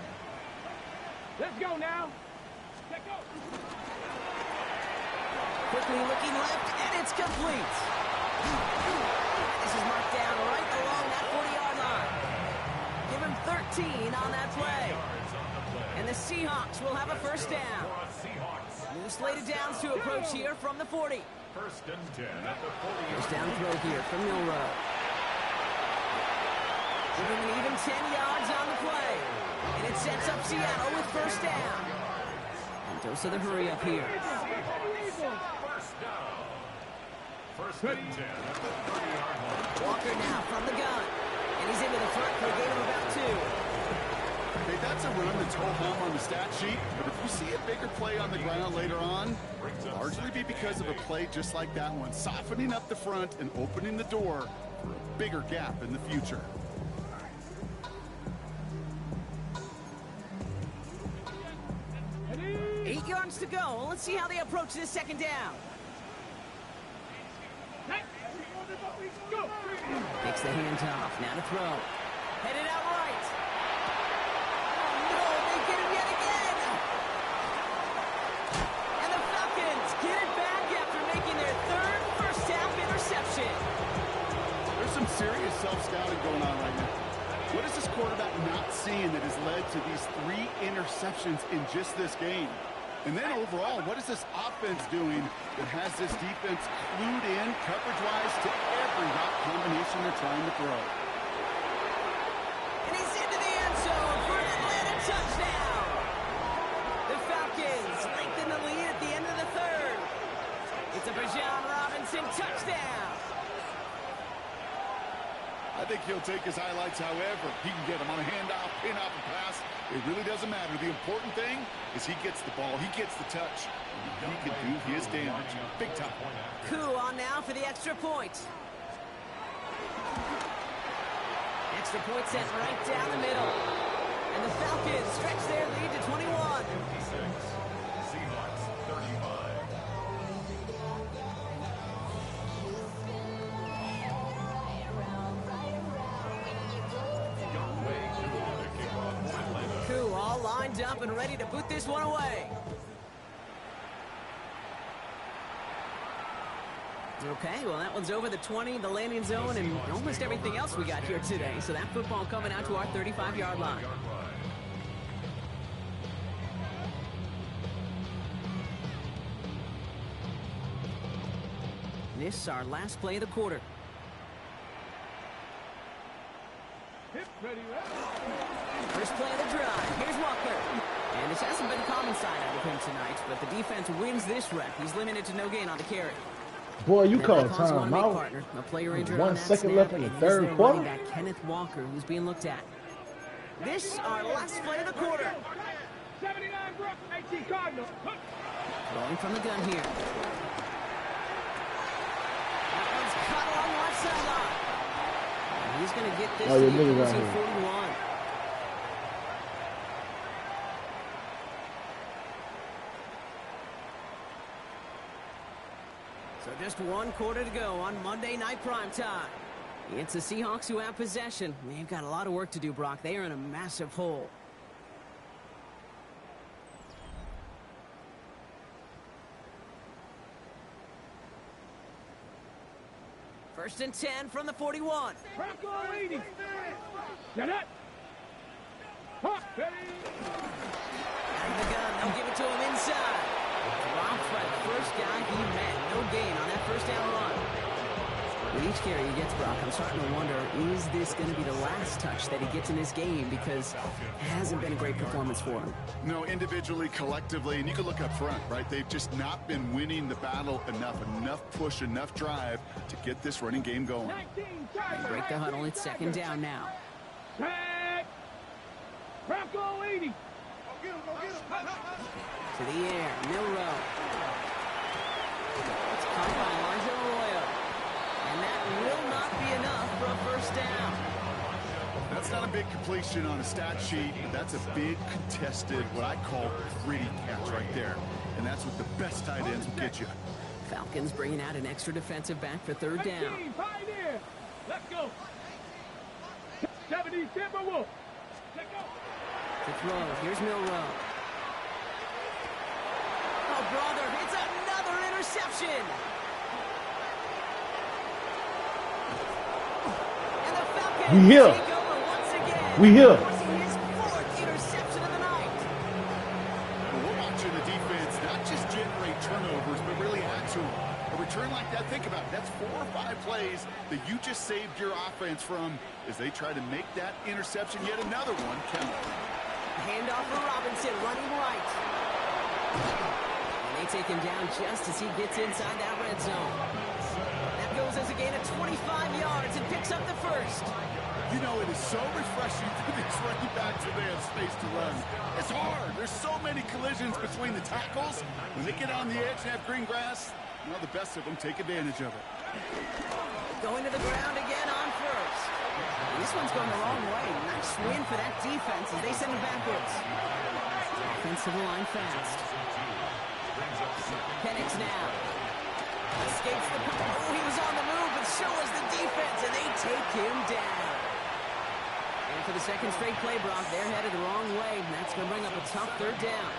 Let's go now. Let's go. Quickly looking left, and it's complete. This is marked down right along that 40-yard line. Give him 13 on that play. And the Seahawks will have a first down. New slated downs to approach here from the 40. First and 10 at the 40. First down throw here from Milrow. Give him an even 10 yards on the play. And it sets up Seattle with first down. And dose of the hurry up here. First down. First and 10 at the 30-yard line. Walker now from the gun. And he's into the front for a gain of about 2. Hey, that's a run that's ho hum on the stat sheet, but if you see a bigger play on the ground later on, it'll largely be because of a play just like that one, softening up the front and opening the door for a bigger gap in the future. Ready? 8 yards to go. Let's see how they approach this second down. Go. Takes the handoff. Now to throw. Headed out right. Oh, no. They get him yet again. And the Falcons get it back after making their third first-half interception. There's some serious self-scouting going on right now. What is this quarterback not seeing that has led to these 3 interceptions in just this game? And then overall, what is this offense doing that has this defense clued in coverage-wise to every route combination they're trying to throw? And he's into the end zone for an Atlanta touchdown. The Falcons lengthen the lead at the end of the third. It's a Bijan Robinson touchdown. I think he'll take his highlights however he can get them on a handoff, pin off a pass. It really doesn't matter. The important thing is he gets the ball, he gets the touch. He can do his damage. Big time. Coup on now for the extra point. Extra point sent right down the middle. And the Falcons stretch their lead to 21. 56. Seahawks 35. Coup all lined up and ready to boot this one away. Okay, well, that one's over the 20, the landing zone, and almost everything else we got here today. So that football coming out to our 35-yard line. This is our last play of the quarter. Hip ready, First play of the drive. Here's Walker. And this hasn't been a common side out of him tonight, but the defense wins this rep. He's limited to no gain on the carry. Boy, you And call that calls one time to make out. partner. A player injured 1 on that second snap, left in the and he's third their quarter. running back, Kenneth Walker, who's being looked at. This our last play of the quarter. 79 Brook, 18 Cardinal. Rolling from the gun here. That one's cut along the left sideline. And he's going to get this Oh, to your the niggas out opposing here. 41. So just one quarter to go on Monday Night Primetime. It's the Seahawks who have possession. They've got a lot of work to do, Brock. They are in a massive hole. First and 10 from the 41. Bronco 80. Get it. Hawk, ready. Out of the gun, they'll give it to him inside. Dropped by the first guy he met. No gain on that first down run. With each carry he gets, Brock, I'm starting to wonder, is this going to be the last touch that he gets in this game? Because it hasn't been a great performance for him. No, individually, collectively, and you can look up front, right? They've just not been winning the battle enough push, enough drive to get this running game going. 19, They break the huddle. It's second down now. Tag. Bronco 80. To the air, Milrow. It's caught by Elijah Arroyo. And that will not be enough for a first down. That's not a big completion on a stat sheet. That's a big contested, what I call gritty catch right there. And that's what the best tight ends will get you. Falcons bringing out an extra defensive back for third down. 19, Pioneer. Let's go. 70 Timberwolf. Let's go. To throw, here's Milrow. Oh, brother, it's another interception. And the Falcons We here. take over once again. We here. Forcing his fourth interception of the night. Well, we're watching the defense not just generate turnovers, but really add to them. A return like that, think about it. That's 4 or 5 plays that you just saved your offense from as they try to make that interception, yet another one, count. Handoff for Robinson, running right. And they take him down just as he gets inside that red zone. That goes as a gain of 25 yards and picks up the first. You know, it is so refreshing for these running backs when they have space to run. It's hard. There's so many collisions between the tackles. When they get on the edge and have green grass, well, the best of them take advantage of it. Going to the ground again on first. This one's going the wrong way. Nice win for that defense as they send it backwards. Offensive line fast. Penix now. Escapes the... Oh, he was on the move, but so was the defense, and they take him down. And for the second straight play, Brock, they're headed the wrong way, and that's going to bring up a tough third down.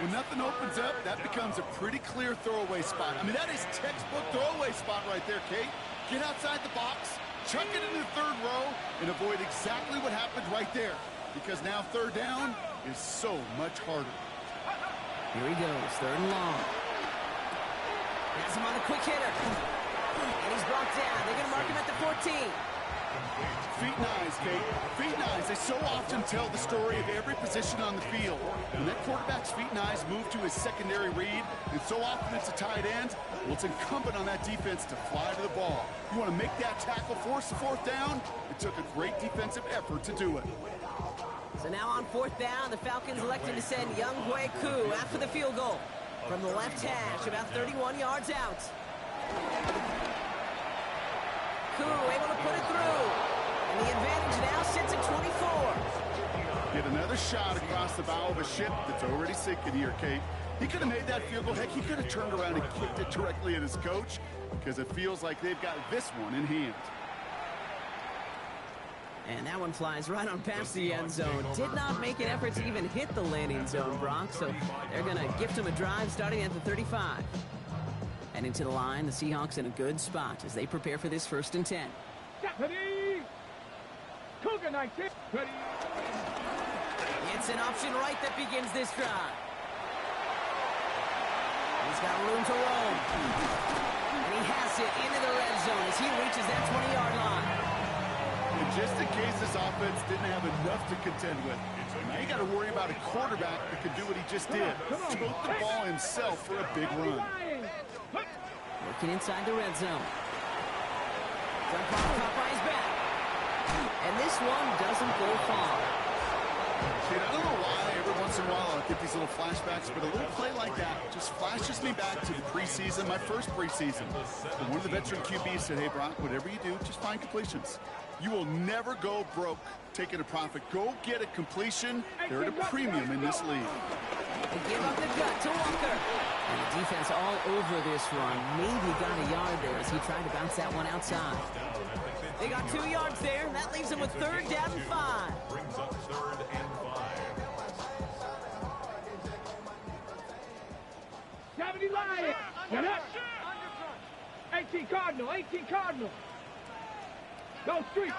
When nothing opens up, that becomes a pretty clear throwaway spot. I mean, that is textbook throwaway spot right there, Kate. Get outside the box, chuck it into the third row, and avoid exactly what happened right there. Because now third down is so much harder. Here he goes, 3rd and long. Has him on the quick hitter. And he's brought down. They're going to mark him at the 14. Feet and eyes, Kate. Feet and eyes. They so often tell the story of every position on the field. When that quarterback's feet and eyes move to his secondary read, and so often it's a tight end, well, it's incumbent on that defense to fly to the ball. You want to make that tackle, force the 4th down? It took a great defensive effort to do it. So now on 4th down, the Falcons elected to send Young Hui Koo after the field goal. From the left hash, about 31 yards out. Koo able to put it through. And the advantage now sits at 24. Get another shot across the bow of a ship that's already sinking here, Kate. He could have made that field goal. Heck, he could have turned around and kicked it directly at his coach because it feels like they've got this one in hand. And that one flies right on past the end zone. Did not make an effort to even hit the landing zone, Brock. So they're going to gift him a drive starting at the 35. And into the line, the Seahawks in a good spot as they prepare for this 1st and 10. Ready. Cougar 19. Ready. It's an option right that begins this drive. He's got room to roam. And he has it into the red zone as he reaches that 20-yard line. And just in case this offense didn't have enough to contend with, now you got to worry about a quarterback that could do what he just did. Tote the ball himself for a big run. Working inside the red zone. Jump off Popeye's back. And this one doesn't go far. Kid, I don't know why every once in a while I'll get these little flashbacks, but a little play like that just flashes me back to the preseason, my first preseason. And one of the veteran QBs said, hey, Brock, whatever you do, just find completions. You will never go broke taking a profit. Go get a completion. They're at a premium in this league. They give up the gut to Walker. And the defense all over this run. Maybe got a yard there as he tried to bounce that one outside. They got 2 yards there, and that leaves them with 3rd down and 5. Brings up 3rd and 5. 70 Lions. Get up. 18 Cardinal. 18 Cardinal. Go street.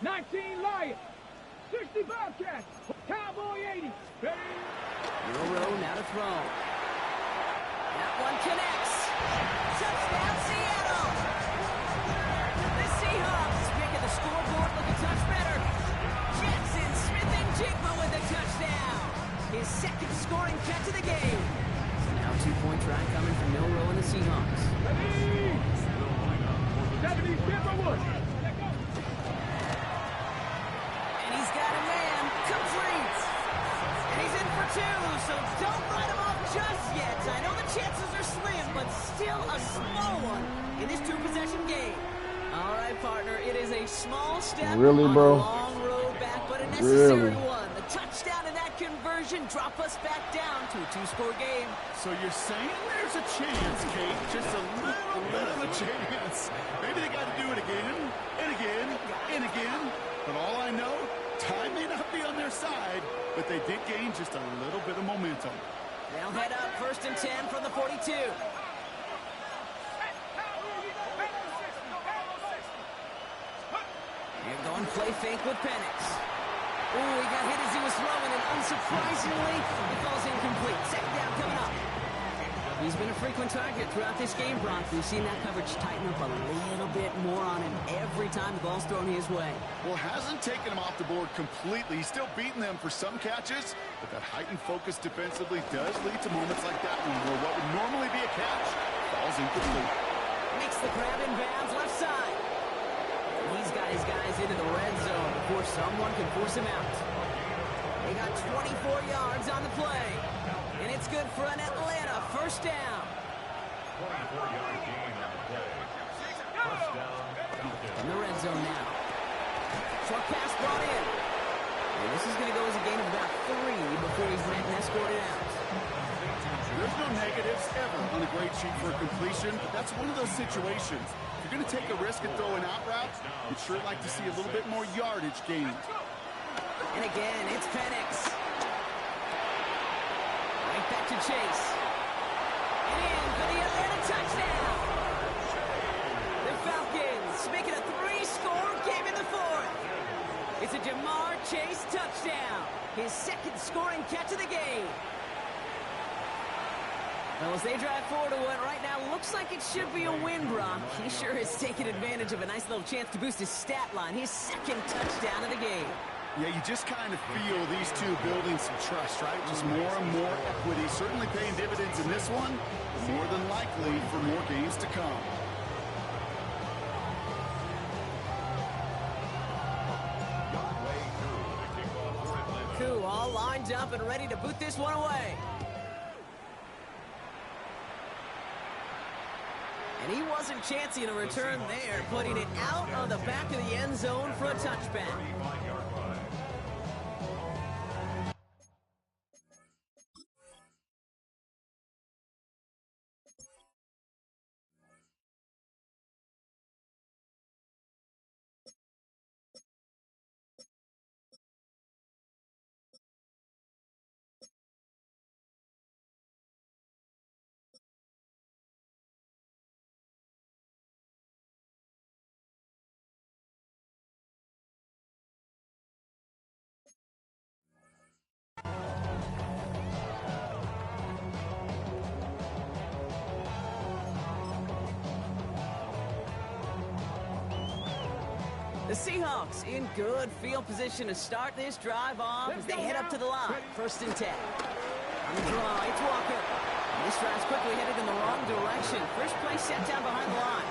19 Lions. 60 Bobcats. Cowboy 80. Ready. Euro now to throw. That one connects. Touchdown, Seattle. The Seahawks making the scoreboard look a touch better. Jackson Smith-Njigba with a touchdown. His 2nd scoring catch of the game. Now 2-point try coming from Milroe and the Seahawks. Ready. 70 Timberwood. And he's got a man. Complete. And he's in for 2, so don't write him off just yet. I know the chances are slim, but still a small one in this 2-possession game. All right, partner, it is a small step Really, on bro? a long road back, but a necessary Really? one. The touchdown and that conversion drop us back down to a 2-score game. So you're saying there's a chance, Kate, just a little bit of a chance. Maybe they got to do it again, and again, and again. But all I know, time may not be on their side, but they did gain just a little bit of momentum. They'll head up 1st and 10 from the 42. They're going play fake with Penix. Ooh, he got hit as he was throwing, and unsurprisingly, it falls incomplete. 2nd down coming up. He's been a frequent target throughout this game, Brock. We've seen that coverage tighten up a little bit more on him every time the ball's thrown his way. Well, hasn't taken him off the board completely. He's still beating them for some catches, but that heightened focus defensively does lead to moments like that one where what would normally be a catch falls incomplete. Makes the grab in bounds left side. He's got his guys into the red zone before someone can force him out. They got 24 yards on the play. And it's good for an Atlanta 1st down. 24-yard gain on the play. 1st down, Falcons. In the red zone now. Short pass brought in. And this is going to go as a gain of about 3 before he's escorted out. There's no negatives ever on a grade sheet for a completion, but that's one of those situations. If you're going to take a risk and throw an out route, you'd sure like to see a little bit more yardage gained. And again, it's Penix. Right back to Chase. And in for the Atlanta touchdown. The Falcons make it a 3-score game in the 4th. It's a Jamar Chase touchdown. His second scoring catch of the game. Well, as they drive forward to what right now looks like it should be a win, Brock. He sure has taken advantage of a nice little chance to boost his stat line. His second touchdown of the game. Yeah, you just kind of feel these two building some trust, right? Just more and more equity. Certainly paying dividends in this one. More than likely for more games to come. Koo all lined up and ready to boot this one away. And he wasn't chancing a return there, putting it out of the back of the end zone for a touchback. The Seahawks in good field position to start this drive off as they head up to the line. 1st and 10. On the draw, it's Walker. And this drive's quickly headed in the wrong direction. First play set down behind the line.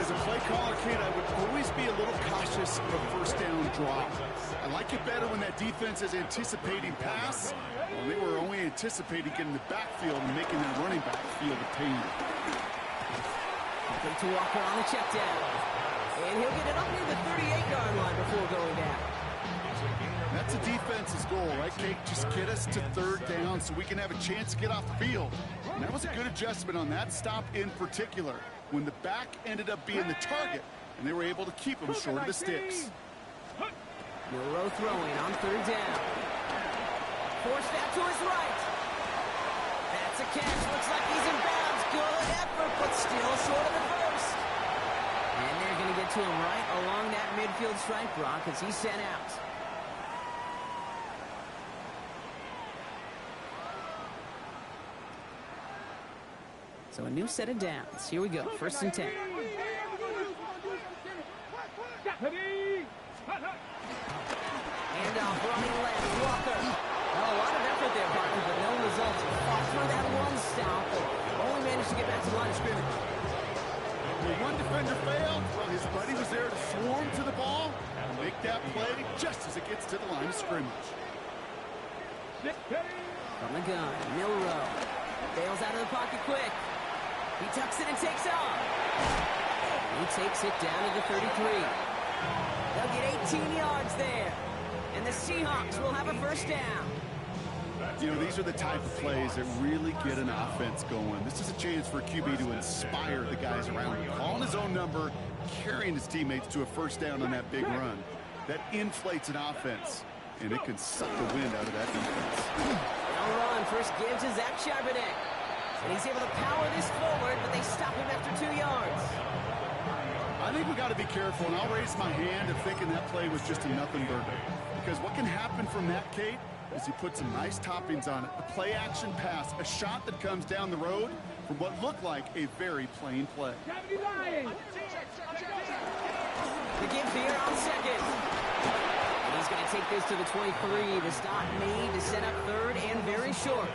As a play caller, kid, I would always be a little cautious of a first down drop. I like it better when that defense is anticipating pass. Well, they were only anticipating getting the backfield and making that running back feel the pain. To Walker on the check down. And he'll get it up near the 38-yard line before going down. That's the defense's goal, right, Kate? Just get us to 3rd down so we can have a chance to get off the field. And that was a good adjustment on that stop in particular, when the back ended up being the target, and they were able to keep him short of the sticks. Milroe throwing on 3rd down. Forced out to his right. That's a catch. Looks like he's in bounds. Good effort, but still short of the first. And they're going to get to him right along that midfield stripe, Brock, as he's sent out. So a new set of downs. Here we go. 1st and 10. And off running left. Walker. Oh, a lot of effort there, partner, but no results. Fought through that one stop. Only managed to get back to the line of scrimmage. When one defender failed, well, his buddy was there to swarm to the ball and make that play just as it gets to the line of scrimmage. From the gun, Milroe. Bails out of the pocket quick. He tucks it and takes off. He takes it down to the 33. They'll get 18 yards there. And the Seahawks will have a 1st down. You know, these are the type of plays that really get an offense going. This is a chance for a QB to inspire the guys around him. Calling his own number, carrying his teammates to a 1st down on that big run. That inflates an offense, and it can suck the wind out of that defense. Now run, first give to Zach Charbonnet. And he's able to power this forward, but they stop him after 2 yards. I think we got to be careful, and I'll raise my hand of thinking that play was just a nothing burger. Because what can happen from that, Kate, is he put some nice toppings on it. A play-action pass, a shot that comes down the road from what looked like a very plain play. The give here on 2nd. And he's going to take this to the 23. The stop made to set up 3rd and very short.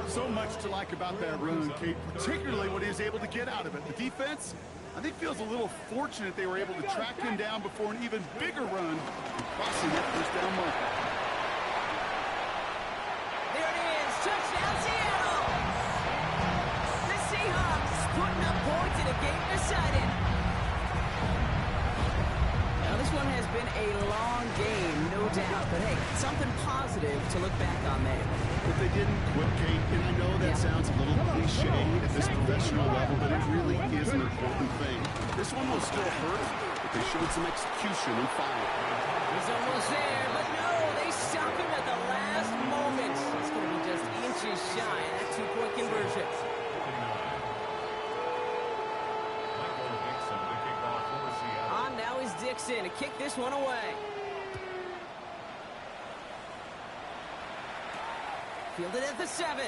So much to like about that run, Kate, particularly what he was able to get out of it. The defense, I think, feels a little fortunate they were able to track him down before an even bigger run, crossing that 1st down marker. There it is, touchdown Seattle! The Seahawks putting up points in a game decided. Now this one has been a long game, no doubt, but hey, something positive to look back on there. But they didn't quit, Kate, and I know that sounds a little cliche at this professional level, but it really is an important thing. This one will still hurt, but they showed some execution and fire. He's almost there, but no, they stop him at the last moment. He's going to be just inches shy of that 2-point conversion. Seattle. On now is Dixon to kick this one away. Fielded at the 7.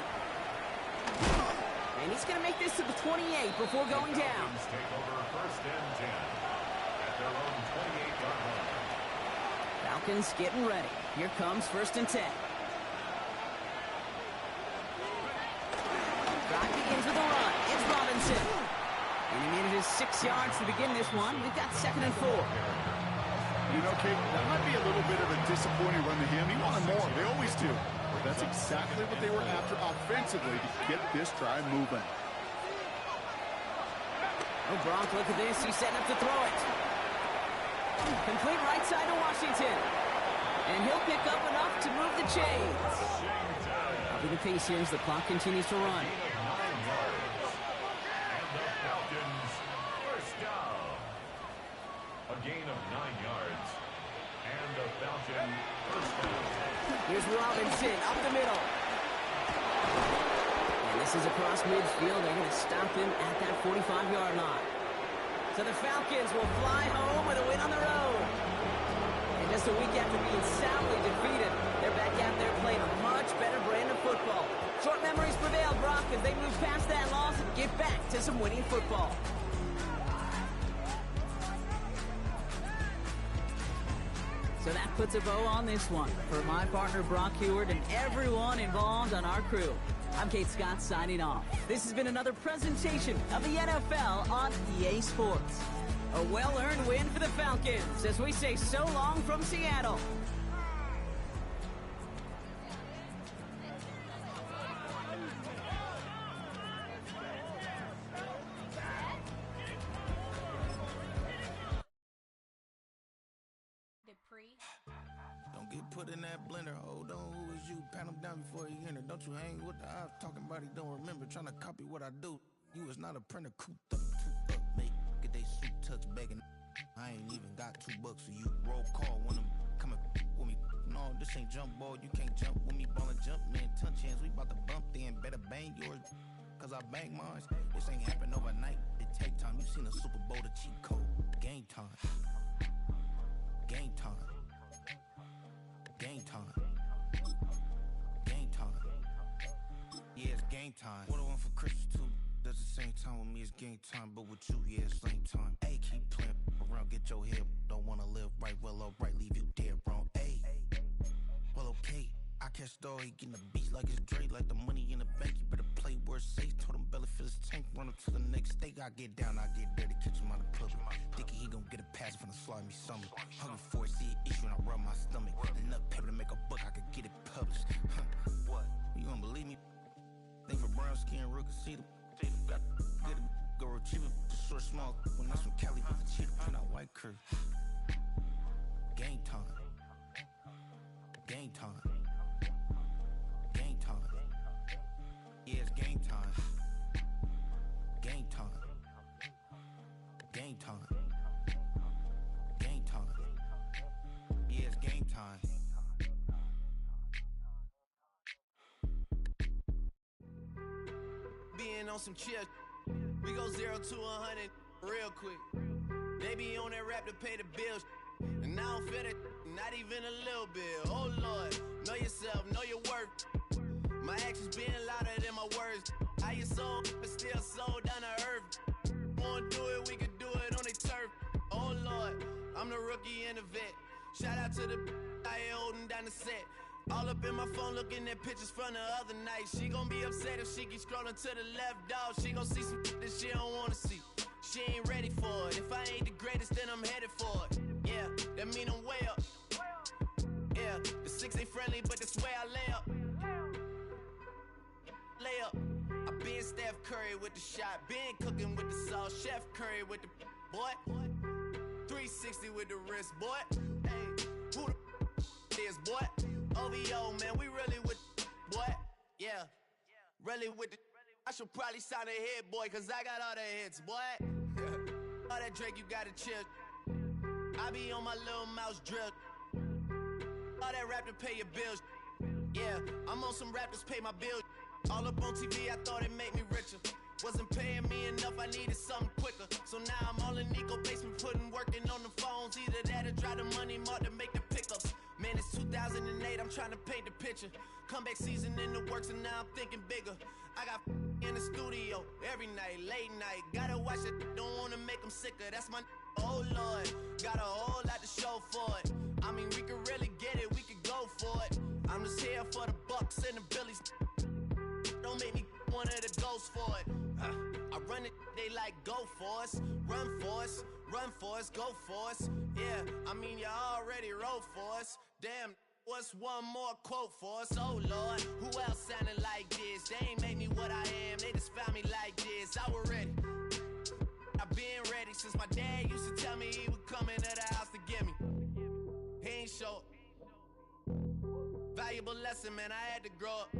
And he's going to make this to the 28 before going down. Falcons take over first and 10 at their own 28-yard line. Falcons getting ready. Here comes first and 10. Drive begins with a run. It's Robinson. And he needed his 6 yards to begin this one. We've got second and 4. You know, Kate, that might be a little bit of a disappointing run to him. He wanted more. They always do. But that's exactly what they were after offensively to get this drive moving. Oh, Gronk, look at this. He's setting up to throw it. Complete right side to Washington. And he'll pick up enough to move the chains. Up in the pace here as the clock continues to run. A gain of 9 yards. And the Falcon first down. Here's Robinson up the middle. And this is across midfield. They're going to stop him at that 45-yard line. So the Falcons will fly home with a win on the road. And just a week after being soundly defeated, they're back out there playing a much better brand of football. Short memories prevail, Brock, as they move past that loss and get back to some winning football. So that puts a bow on this one. For my partner, Brock Heward, and everyone involved on our crew, I'm Kate Scott signing off. This has been another presentation of the NFL on EA Sports. A well-earned win for the Falcons as we say so long from Seattle. Don't get put in that blender. Hold on, who is you? Pat him down before you enter. Don't you hang with the ops talking about he don't remember. Trying to copy what I do. You is not a printer. Cooped up, make get they suit touch begging. I ain't even got $2 for you. Roll call when I'm coming with me. No, this ain't jump ball. You can't jump with me. Ball and jump, man. Touch hands. We about to bump then. Better bang yours. Cause I bang mine. This ain't happen overnight. It take time. You seen a Super Bowl, the cheat code. Game time. Game time. Game time. Game time. Yeah, it's game time. What I want for Christmas too. Does the same time with me, it's game time. But with you, yeah, it's same time. Hey, keep playing around, get your head. Don't wanna live right, well, alright, leave you dead wrong. Hey, well, okay. I catch the dog, he getting the beats like it's Dre, like the money in the bank. You better play where it's safe. Told him belly fill his tank, run him to the next state. I get down, I get dirty, catch him on the public. Thinking he gon' get a pass from the slide me something. Hungry for it, see an issue and I rub my stomach. Enough paper to make a book, I could get it published. What? You don't believe me? Think for brown skin, real can see them. Got good, go retrieve it. Short, small, when that's from Cali, but the cheetah print out white curve. Game time. Game time. Game time. Yeah, it's game time. Game time. Game time. Game time. Yeah, it's game time. Being on some chill, we go 0 to 100 real quick. They be on that rap to pay the bills, and I don't feel it, not even a little bit. Oh Lord, know yourself, know your worth. My actions being louder than my words. How you sold, but still sold down to earth. Wanna do it, we can do it on the turf. Oh Lord, I'm the rookie and the vet. Shout out to the I ain't holding down the set. All up in my phone looking at pictures from the other night. She gon' be upset if she keep scrolling to the left, dog. She gon' see some that she don't wanna see. She ain't ready for it. If I ain't the greatest, then I'm headed for it. Yeah, that mean I'm way up. Yeah, the 6 ain't friendly, but that's where I lay up. Lay up. I been Steph Curry with the shot. Been cooking with the sauce. Chef Curry with the boy. 360 with the wrist, boy. Hey, who the is, boy? OVO, man, we really with boy. Yeah, really with the. I should probably sign a hit, boy, cause I got all the hits, boy. All that Drake, you gotta chill. I be on my little mouse drill. All that rap to pay your bills. Yeah, I'm on some rap to pay my bills. All up on TV, I thought it made me richer. Wasn't paying me enough, I needed something quicker. So now I'm all in Nico basement, working on the phones. Either that or drive the money mark to make the pickups. Man, it's 2008, I'm trying to paint the picture. Comeback season in the works and now I'm thinking bigger. I got in the studio every night, late night. Gotta watch it, don't wanna make them sicker. That's my oh Lord, got a whole lot to show for it. I mean, we could really get it, we could go for it. I'm just here for the bucks and the billies. Don't make me one of the ghosts for it. I run it, they like go for us, run for us, run for us, go for us. Yeah, I mean you already wrote for us. Damn, what's one more quote for us? Oh Lord, who else sounded like this? They ain't made me what I am, they just found me like this. I was ready, I've been ready since my dad used to tell me he would come into the house to get me. He ain't show. Valuable lesson, man, I had to grow up.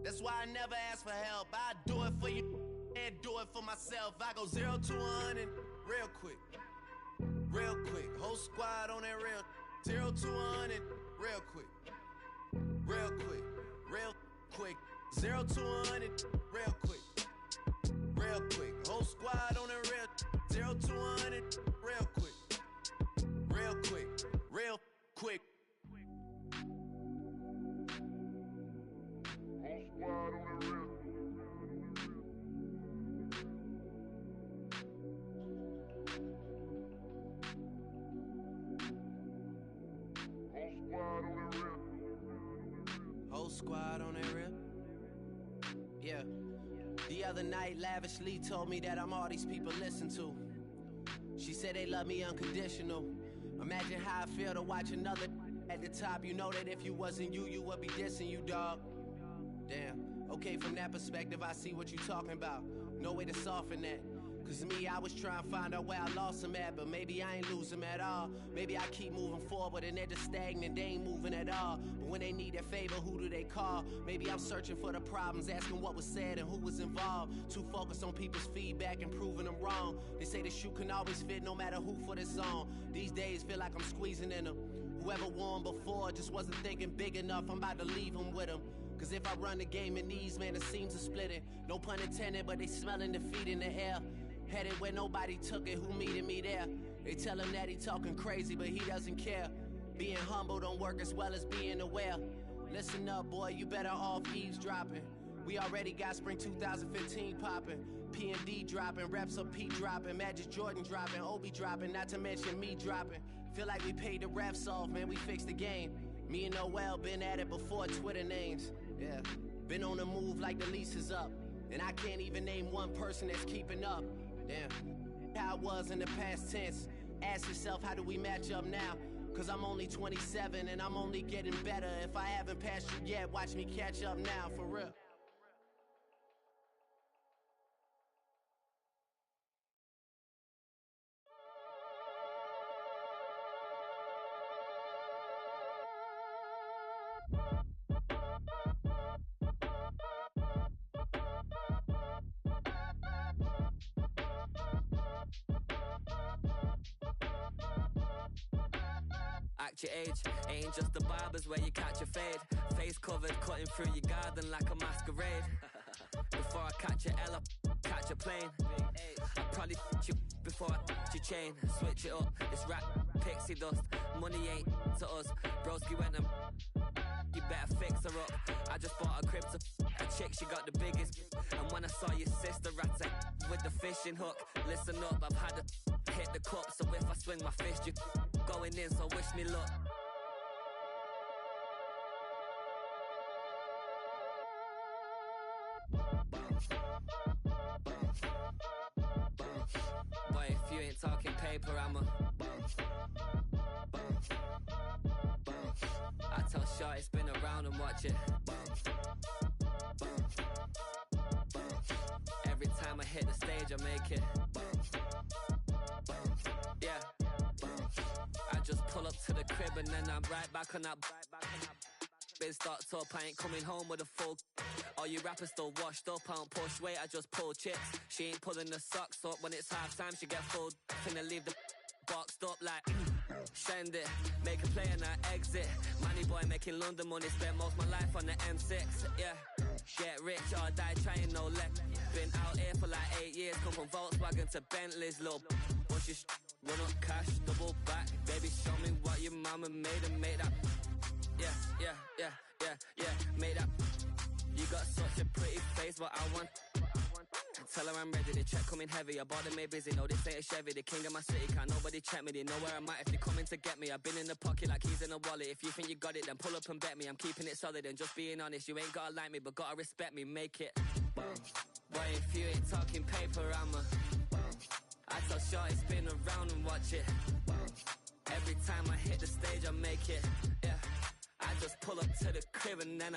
That's why I never ask for help. I do it for you and do it for myself. I go 0 to 100 real quick. Real quick. Whole squad on that real. 0 to 100 real quick. Real quick. Real quick. 0 to 100 real quick. Real quick. Whole squad on that real. 0 to 100 real quick. Real quick. Real quick. Whole squad on that real. Yeah. The other night, lavishly told me that I'm all these people listen to. She said they love me unconditional. Imagine how I feel to watch another at the top. You know that if you wasn't you, you would be dissing you, dog. Damn. Okay, from that perspective, I see what you talking about. No way to soften that. Cause me, I was trying to find out where I lost them at, but maybe I ain't lose them at all. Maybe I keep moving forward and they're just stagnant, they ain't moving at all. But when they need a favor, who do they call? Maybe I'm searching for the problems, asking what was said and who was involved. Too focused on people's feedback and proving them wrong. They say the shoe can always fit no matter who for the song. These days feel like I'm squeezing in them. Whoever won before just wasn't thinking big enough, I'm about to leave them with them. Cause if I run the game in these, man, the seams are splitting. No pun intended, but they smelling defeat in the air. Headed where nobody took it, who meeted me there? They tell him that he talking crazy, but he doesn't care. Being humble don't work as well as being aware. Listen up, boy, you better off eavesdropping. We already got spring 2015 popping. P&D dropping, reps of P dropping, Magic Jordan dropping, Obi dropping, not to mention me dropping. Feel like we paid the refs off, man, we fixed the game. Me and Noel been at it before Twitter names. Yeah, been on the move like the lease is up. And I can't even name one person that's keeping up. Damn, how it was in the past tense. Ask yourself, how do we match up now? Cause I'm only 27 and I'm only getting better. If I haven't passed you yet, watch me catch up now, for real. Act your age, ain't just the barbers where you catch a fade. Face covered, cutting through your garden like a masquerade. Before I catch a L up, catch a plane. I'd probably f*** you before I f*** your chain. Switch it up, it's rap, pixie dust. Money ain't to us, broski went and you better fix her up. I just bought a crib to a chick, she got the biggest. And when I saw your sister rat with the fishing hook, listen up, I've had to hit the cup. So if I swing my fist, you going in, so wish me luck. Boy, if you ain't talking paper, I'm a I tell Shorty spin around and watch it. Every time I hit the stage, I make it. Yeah. I just pull up to the crib and then I'm right back on that. Been stocked up, I ain't coming home with a full. All you rappers still washed up, I don't push weight, I just pull chips. She ain't pulling the socks up, when it's half time she get full. Finna leave the boxed up like send it, make a play and I exit. Money boy making London money, spent most of my life on the M6. Yeah, Get rich or die trying, no left. Been out here for like 8 years, come from Volkswagen to Bentley's, little once you run up cash, double back. Baby, show me what your mama made and make that. Yeah, made that. You got such a pretty face, but I want. Tell her I'm ready, the check coming heavy. I bought them made busy, no, this ain't a Chevy. The king of my city, can't nobody check me. They know where I'm at if they coming to get me. I've been in the pocket like keys in a wallet. If you think you got it, then pull up and bet me. I'm keeping it solid and just being honest. You ain't gotta like me, but gotta respect me, make it. Boy, if you ain't talking paper, I tell shorty spin around and watch it. Every time I hit the stage, I make it. Yeah, I just pull up to the crib and then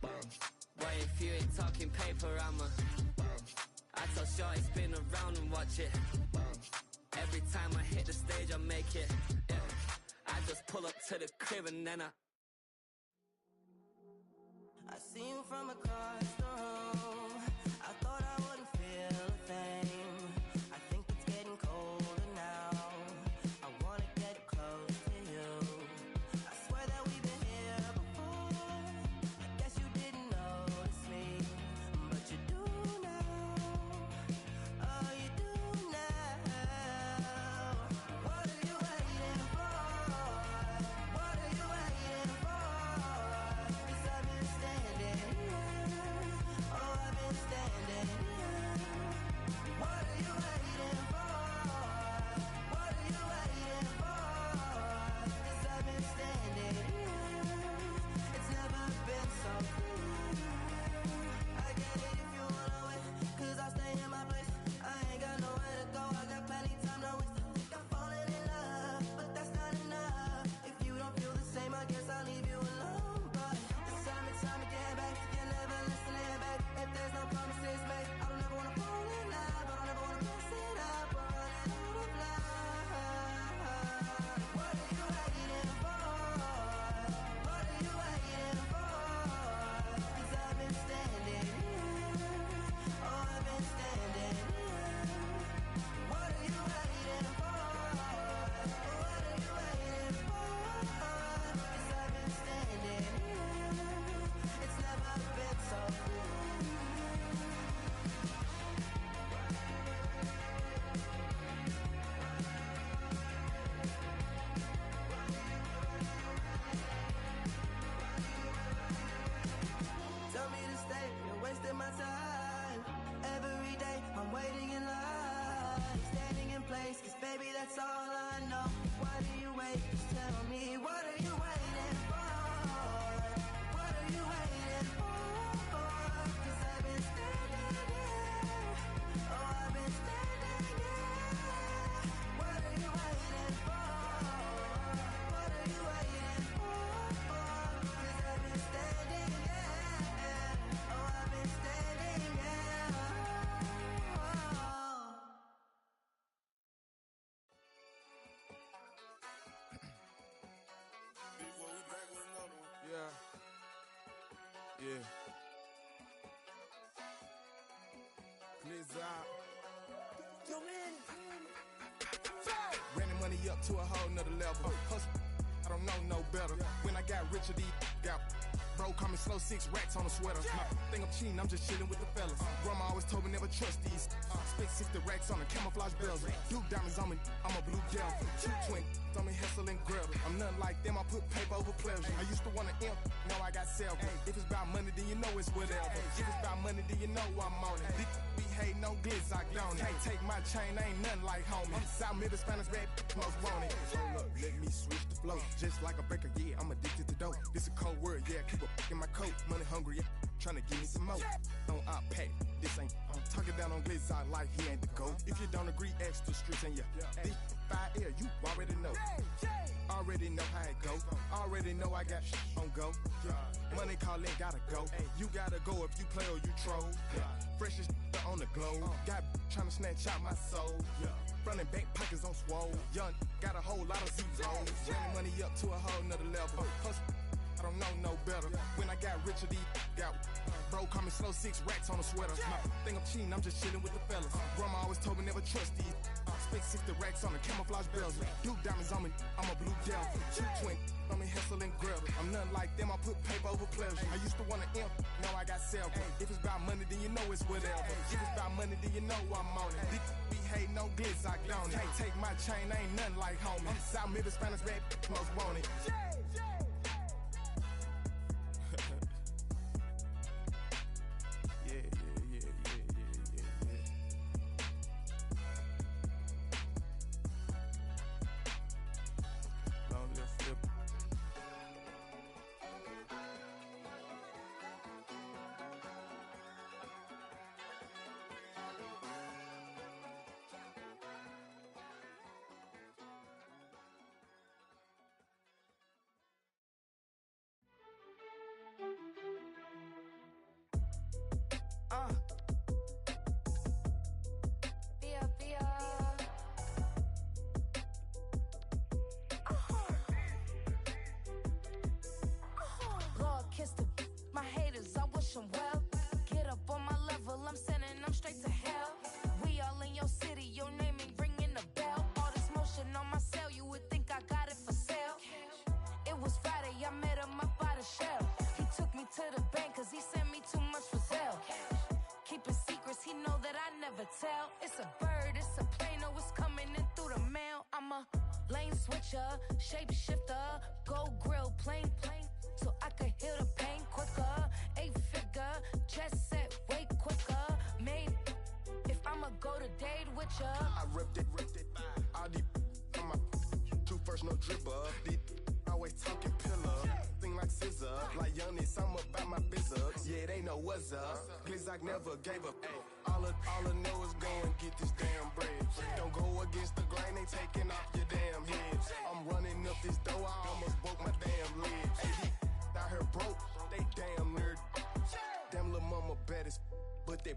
boy, if you ain't talking paper, I tell shorty spin around and watch it. Every time I hit the stage, I make it. Yeah, I just pull up to the crib and then I see you from across the room. I thought I wouldn't feel a thing. I think it's getting colder now. I wanna get close to you. I swear that we've been here before. I guess you didn't notice me, but you do now. Oh, you do now. What are you waiting for? What are you waiting for? 'Cause I've been standing here. Oh, I've been standing here. What are you waiting for? What are you waiting for? 'Cause I've been standing here. It's never been so cool. I get it if you wanna wait, 'cause I'll stay in my place. I ain't got nowhere to go, I got plenty time to waste. I think I'm falling in love, but that's not enough. If you don't feel the same, I guess I'll leave you alone. But it's time again, babe. You're never listening, babe. If there's no promises made, I don't ever wanna fall in love. I don't ever wanna mess it up. We're running out of love. What are you waiting for? What are you waiting for? 'Cause I've been standing here. Oh, I've been standing here. What are you waiting for? What are you waiting for? 'Cause I've been standing here. It's never been so cool. Tell me to stay, you're wasting my time. Every day I'm waiting in line, standing in place, 'cause baby that's all I know. Why do you wait? Just tell me, what are you waiting for? What are you waiting for? 'Cause I've been standing here. Oh, I've been standing here. What are you waiting for? What are you waiting for? 'Cause I've been standing here. Oh, I've been standing here. Yeah. Clears out. Ran the money up to a whole nother level. Hustle, I don't know no better. When I got richer, these got bro, call me slow, 6 racks on a sweater. Think I'm cheating, I'm just chilling with the fellas. Grandma always told me never trust these. Spent 60 racks on the camouflage bells. Blue diamonds on me, I'm a blue gel. 220 on me, Hessel and Grub. I'm nothing like them, I put paper over pleasure. I used to want to imp, now I got self. If it's about money, then you know it's whatever. If it's about money, then you know I'm on it. We hate no glitz, I don't it. Take my chain, ain't nothing like homie. South Middle Spanish red, most want it. Hold up, let me switch the flow. Just like a breaker, yeah, I'm addicted to dope. This a cold word, yeah, keep a in my coat. Money hungry, yeah, tryna give me some more. Don't pack, this ain't. I'm talking down on glitz, I like he ain't the GOAT. If you don't agree, ask the streets and yeah. This fire air, you already know. Already know how it go. Already know I got shit on go. Money calling, gotta go. You gotta go if you play or you troll. Freshest on the globe. Got tryna snatch out my soul. Front and back pockets on swole. Young, got a whole lot of zeros. Running money up to a whole nother level. Hustle, I don't know no better. When I got richer, these got bro, call me slow, 6 racks on a sweater. Think I'm cheating, I'm just chilling with the fellas. Grandma always told me never trust these. Spent 60 racks on the camouflage bells. Blue diamonds on me, I'm a blue gel. 220 on me, Hessel and Grub. I'm nothing one like them, I put paper over pleasure. I used to want to imp, now I got several. If it's about money, then you know it's whatever. If it's about money, then you know I'm on it. Big be hate, no glitz, I don't it. Can't take my chain, ain't nothing like homie. South Memphis, Spanish, red, most want it. Well, get up on my level, I'm sending them straight to hell. We all in your city, your name ain't ringing the bell. All this motion on my cell, you would think I got it for sale. It was Friday, I met him up by the shell. He took me to the bank cause he sent me too much for sale. Keeping secrets, he know that I never tell. It's a bird, it's a plane, oh it's coming in through the mail. I'm a lane switcher, shapeshifter, go grill, plane, so I could heal the pain quicker. 8-figure, chest set way quicker. Made if I'ma go to date with ya. I ripped it. All these on my two first, no dribble. These always talking pillar. Thing like scissor. Like youngest, I'm about my business. Yeah, they know what's up. Glizzock never gave up. All I know is go and get this damn bread. Don't go against the grain, they taking off your damn head. I'm running up this door, I almost broke my damn legs. Hey, out here broke, they damn nerd. Damn little mama bad as but they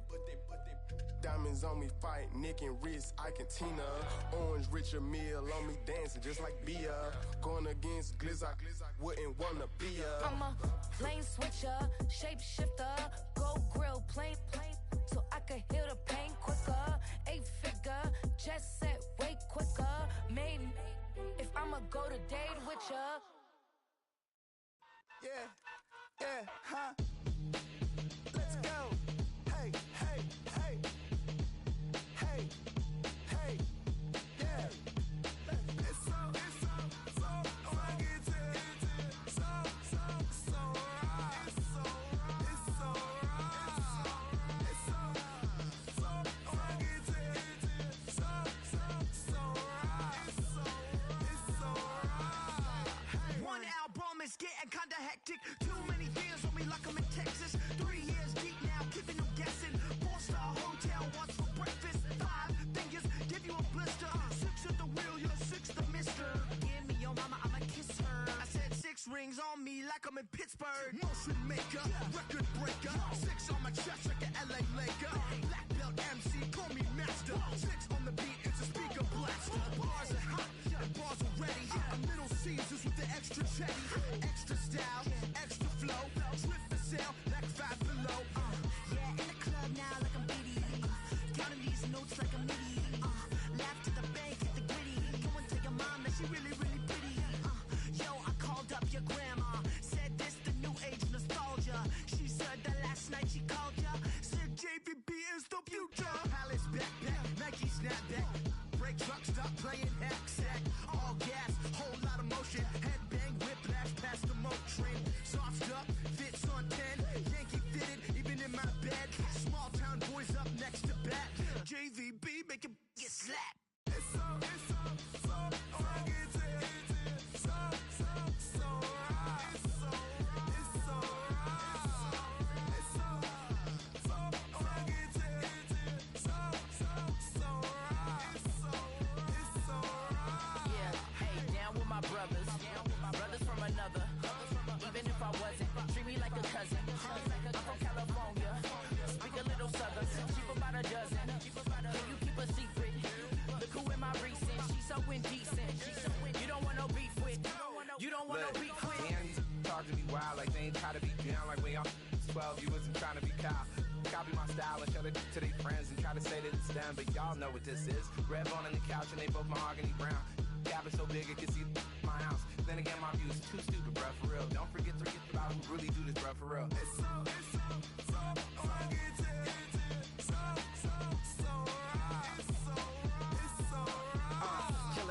diamonds on me fight, Nick and wrist, I can Tina. Orange Richard Mill on me dancing just like Bia. Going against Glizzock, wouldn't wanna be a. I'm a lane switcher, shapeshifter, go grill, plane, so I could heal the pain quicker. 8-figure, just set way quicker. Made if I'ma go to date with ya. Yeah, huh? Let's go. Hey, yeah. It's so funky, so right. It's so funky, so right. It's so right. One album is getting kinda hectic. Too many fans on me like I'm in Texas. 3 years deep now, keeping them guessing. 4-star hotel, what's for breakfast? 5 fingers, give you a blister. 6 at the wheel, you're 6 the mister. Give me your mama, I'ma kiss her. I said 6 rings on me like I'm in Pittsburgh. Motion maker, record breaker. 6 on my chest like an LA Laker. Black belt MC, call me master. 6 on the beat, it's a speaker blaster. Bars are hot, and bars are ready. Middle Caesars with the extra chetty. Extra style, extra flow. Drift for sale, like 5 below. Yeah, in the club now like I'm BD. Counting these notes like a MIDI. Laugh to the bank, hit the gritty. Go and tell your mom that she really, really pretty. Yo, I called up your grandma. Said this the new age nostalgia. She said that last night she called ya. Said JVB is the future. Palace backpack, Nike snapback. Break truck, stop playing hack sack. All gas, whole lot of motion. Headbang, whiplash, past the moat train. Soft up, fits on 10. Yankee fitted, even in my bed. Small town boys up next to bat. JVB, make it get slapped. It's so funky, so right. It's so right. It's so right. It's so funky, so right. Yeah, hey, down with my brothers from another. Even if I wasn't, treat me like a cousin. I'm from California, speak a little southern. Cheap about a dozen. Can you keep a secret? Look who in my recent. She's so indecent. You don't want no beef with. You don't want no beef with. Man, these talk to me wild like they ain't try to be down. Like when y'all 12, you wasn't trying to be Kyle. Copy my style and show it to their friends and try to say that it's them, but y'all know what this is. Red bone on the couch and they both mahogany brown. Cabin so big it can see my clowns. Then again, my views too stupid, bruh, for real. Don't forget to get about who really do this, bruh, for real. It's so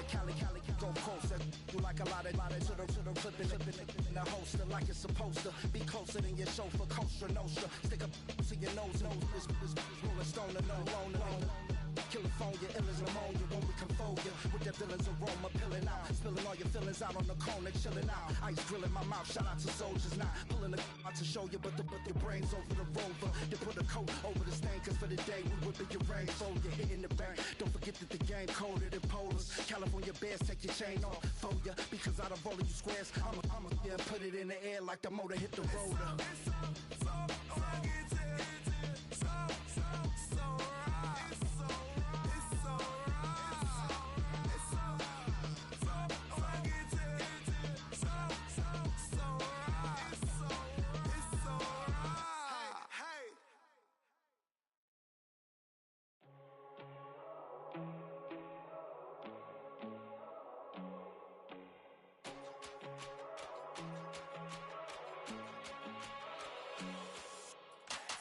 Cali, go closer. You like a lot of to the flipping in the holster like it's supposed to be closer than your chauffeur, Costa Nostra. Stick up to your nose, this rolling stone and no loner. California, ill as pneumonia when we confold you with that villain's aroma, pilling out, spilling all your feelings out on the corner, chilling out. Ice grilling my mouth, shout out to soldiers now, pulling the out to show you, but your brains over the rover. You put a coat over the stain, cause for the day we whipping your rain, fold you hitting the bank. Don't forget that the game colder than polars. California bears, take your chain off for ya, because out of all of you squares, I'ma yeah, put it in the air like the motor hit the roller.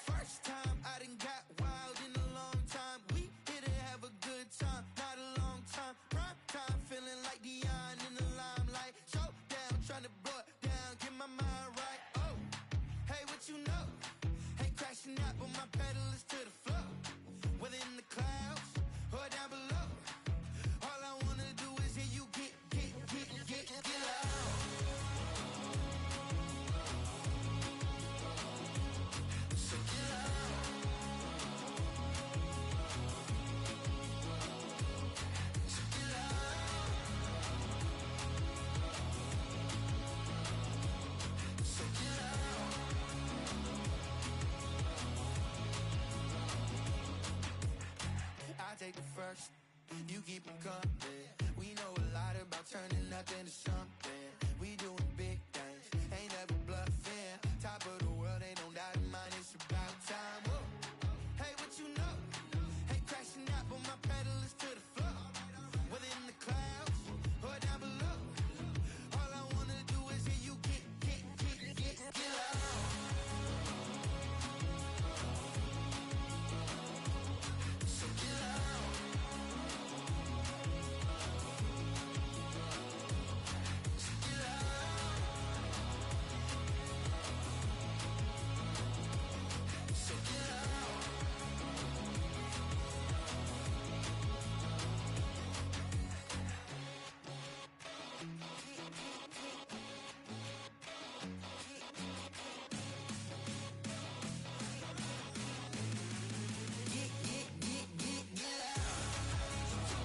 First time I done got wild in a long time. We here to have a good time, not a long time. Prime time, feeling like Dion in the limelight. Showdown, trying to blow it down, get my mind right. Oh, hey, what you know? Ain't crashing out, but my pedal is to the floor. Whether in the clouds or down below, all I wanna do is hear you get loud. So get loud. So get loud. So get loud. I take the first, you keep them coming. We know a lot about turning nothing to something. We doing big things, ain't never bluffing. Top of the world, ain't no doubt in mine, it's about time. Whoa. Hey, what you know? Ain't crashing out, but my pedal is to the floor. Whether in the clouds or down below, all I wanna do is hear you get loud. So get loud. So get loud. So get loud.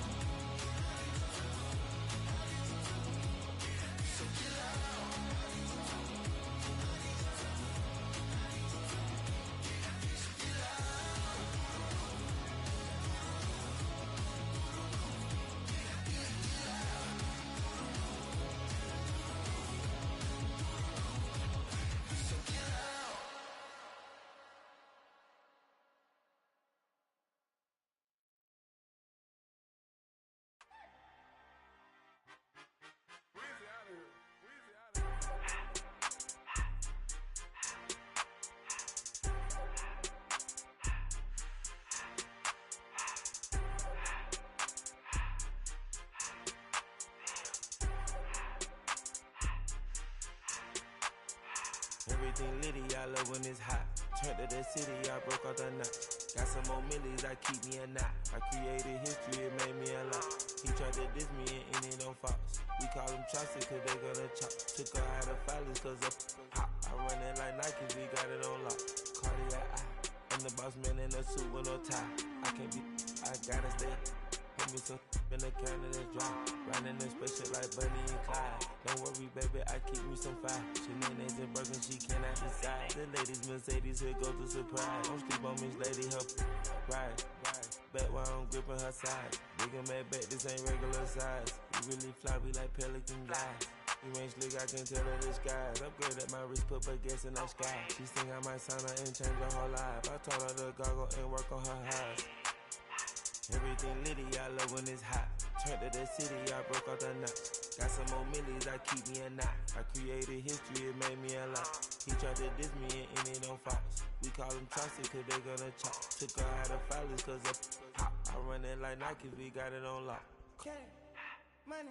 So get loud. So get loud. Everything litty, I love when it's hot. Turned to the city, I broke out the knot. Got some more millies, I keep me a knot. I created history, it made me a lot. He tried to diss me and it don't fox. We call them chopsticks cause they gonna chop. Took her out of filers cause of pop. I run it like Nike, we got it on lock. Cardiac eye. I'm the boss man in a suit with no tie. I can't be, I gotta stay. Put me some in the Canada dry. Riding in spaceship like Bunny and Clyde. Don't worry, baby, I keep me some fire. Shenanigans and Birkin, she cannot decide. The ladies Mercedes, here goes the surprise. Don't sleep on Miss Lady, help ride. Bet while I'm gripping her side. Big and mad bet, this ain't regular size. We really fly, we like pelican guys. You ain't slick, I can tell her the skies. Upgrade at my wrist, put baguettes in the sky. She think I might sign her and change her whole life. I told her to goggle and work on her eyes. Everything litty, I love when it's hot. Turned to the city, I broke all the knots. Got some more millies, I keep me a knot. I created history, it made me a lot. He tried to diss me and it on Fox. We call them Chaucer cause they gonna chop. Took her out of filers cause of hot. I run it like Nike, we got it on lock. Money, money,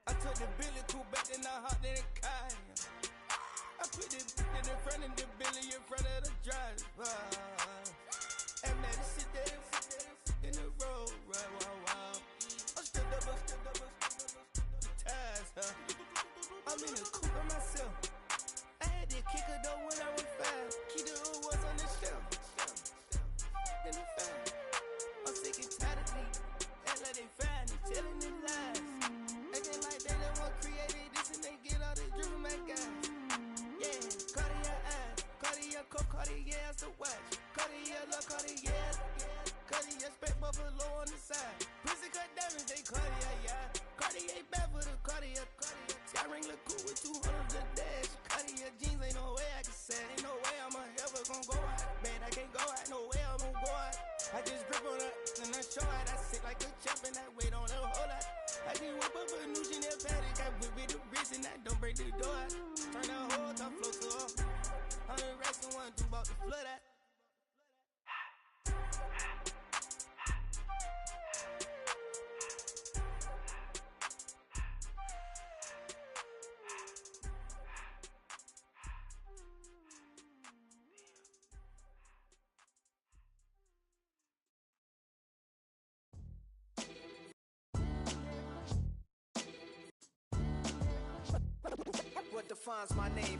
I took the Billy Cool back and I hopped in the car. I put the in the front of the Billy in front of the driver. And man, sit there in the road, right, wow. I'm still double, ties, huh? I'm in the coupe by myself. I had to kick her though when I was 5. Keep the hood was on the shelf. In the fire. I'm sick and tired of me. Act like they find it, telling them lies. Acting like they the one created this and they get all this drip from my guys. Yeah, Cartier eyes, Cartier coat, Cartier as the watch. Cartier look, Cartier, Cartier spec buffalo on the side. Pussy cut diamonds, they Cartier, yeah. Cartier bad for the Cartier. Sky ring look cool with 200 the dash. Cartier jeans, ain't no way I can say. Ain't no way I'm ever gonna go out. Man, I can't go out, no way I'm gonna go out. I just grip on her and I show out. I sit like a champ and I wait on her whole lot. I just whip up a new Chanel paddock. I whip with the wrist and I don't break the door out. Turn the whole top flow to her. 100 racks and 1 2 about to flood out. What defines my name?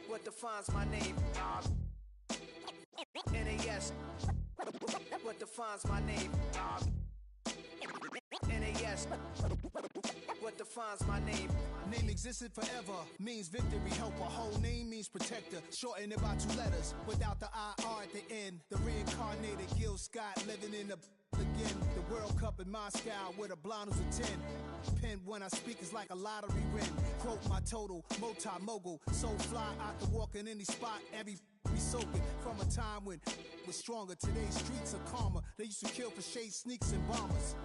What defines my name? NAS. What defines my name? NAS. What defines my name? Name existed forever, means victory, helper. Whole name means protector, shortened it by 2 letters, without the IR at the end. The reincarnated Gil Scott, living in the again. The World Cup in Moscow, with a blonde who's a 10. Pen when I speak is like a lottery win. Quote my total, multi-mogul, so fly I can walk in any spot, every be soaking. From a time when was stronger, today's streets are calmer. They used to kill for shade sneaks and bombers.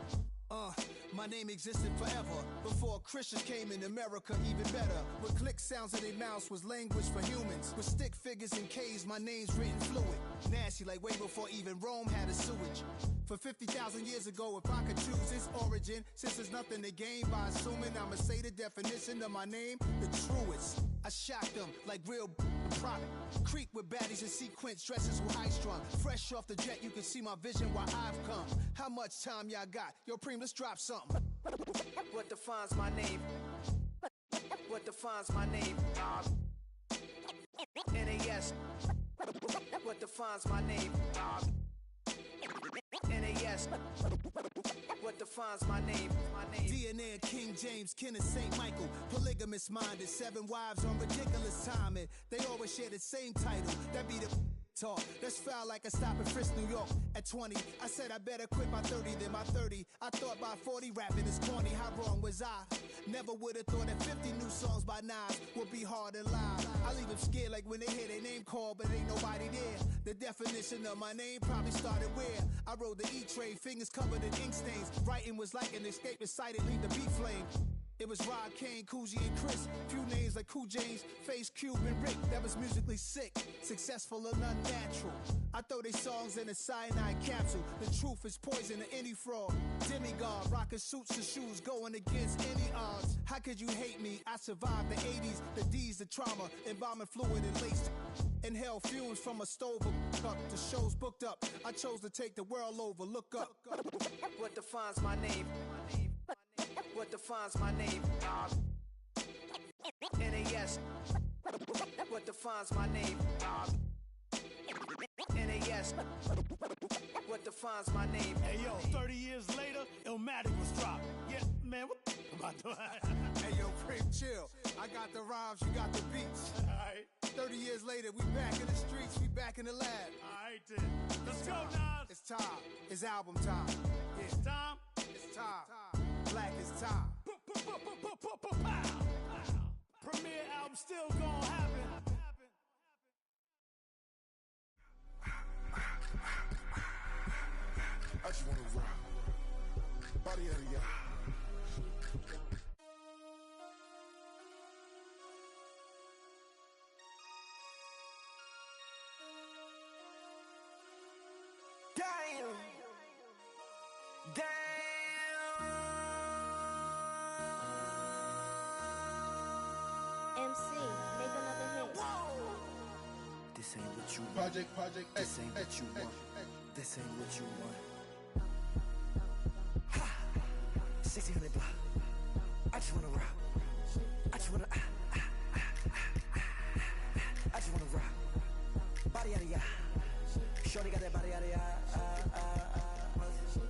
My name existed forever. Before Christians came in America, even better. With click sounds in their mouths was language for humans. With stick figures and K's, my name's written fluid. Nasty like way before even Rome had a sewage. For 50,000 years ago, if I could choose its origin, since there's nothing to gain by assuming, I'ma say the definition of my name, the truest. I shocked them like real prop. Creek with baddies in sequence, dresses with high strung. Fresh off the jet, you can see my vision where I've come. How much time y'all got? Yo, Preem, let's drop something. What defines my name? What defines my name? NAS. What defines my name? NAS. What defines my name? DNA of King James, kin of St. Michael. Polygamous minded, 7 wives on ridiculous timing. They always share the same title. That be the talk. That's foul like a stop in Frisk, New York. At 20, I said I better quit by 30 than by 30. I thought by 40 rapping is corny. How wrong was I? Never would have thought that 50 new songs by Nas would be hard to live. I leave them scared like when they hear their name called, but ain't nobody there. The definition of my name probably started where I rode the E-train, fingers covered in ink stains. Writing was like an escape inside it, leave the beat flame. It was Rod Kane, Coogee, and Chris. Few names like Cool James, Face, Cube, and Rick. That was musically sick, successful and unnatural. I throw they songs in a cyanide capsule. The truth is poison to any fraud. Demigod, rocking suits and shoes, going against any odds. How could you hate me? I survived the 80s, the D's, the trauma, embalming fluid and laced. Inhale fumes from a stove up. The show's booked up. I chose to take the world over. Look up. What defines my name? What defines my name? NAS. What defines my name? NAS. What defines my name? Hey yo, 30 years later, Illmatic was dropped. Yeah, man, what am I doing? Hey yo, Preem, chill. I got the rhymes, you got the beats. Alright. 30 years later, we back in the streets, we back in the lab. Alright then. Let's go, Nas. It's time. It's album time. It's time. It's Black is time. Premiere album still gonna happen. I just wanna rock. Body out of y'all. Damn. MC, make another hit. This ain't what you want. Project, This ain't what you want. This ain't what you want. 1600 block. I just wanna rock. I just wanna. I just wanna rock. Body out of ya. Shorty got that body out of ya.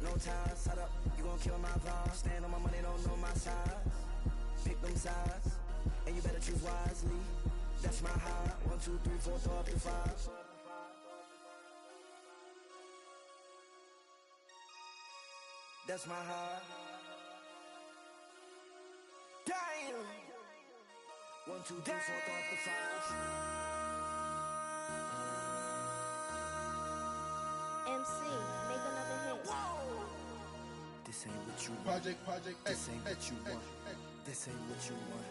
No ties, set up. You gon' kill my vibe. Stand on my money, don't know my size. Pick them sides, and you better choose wisely. That's my high. 1, 2, 3, 4, throw up to 5. That's my high. Damn. 1, 2, 3, 4, throw up to 5. MC, make another hit. This ain't what you want. Project, This ain't what you want. This ain't what you want.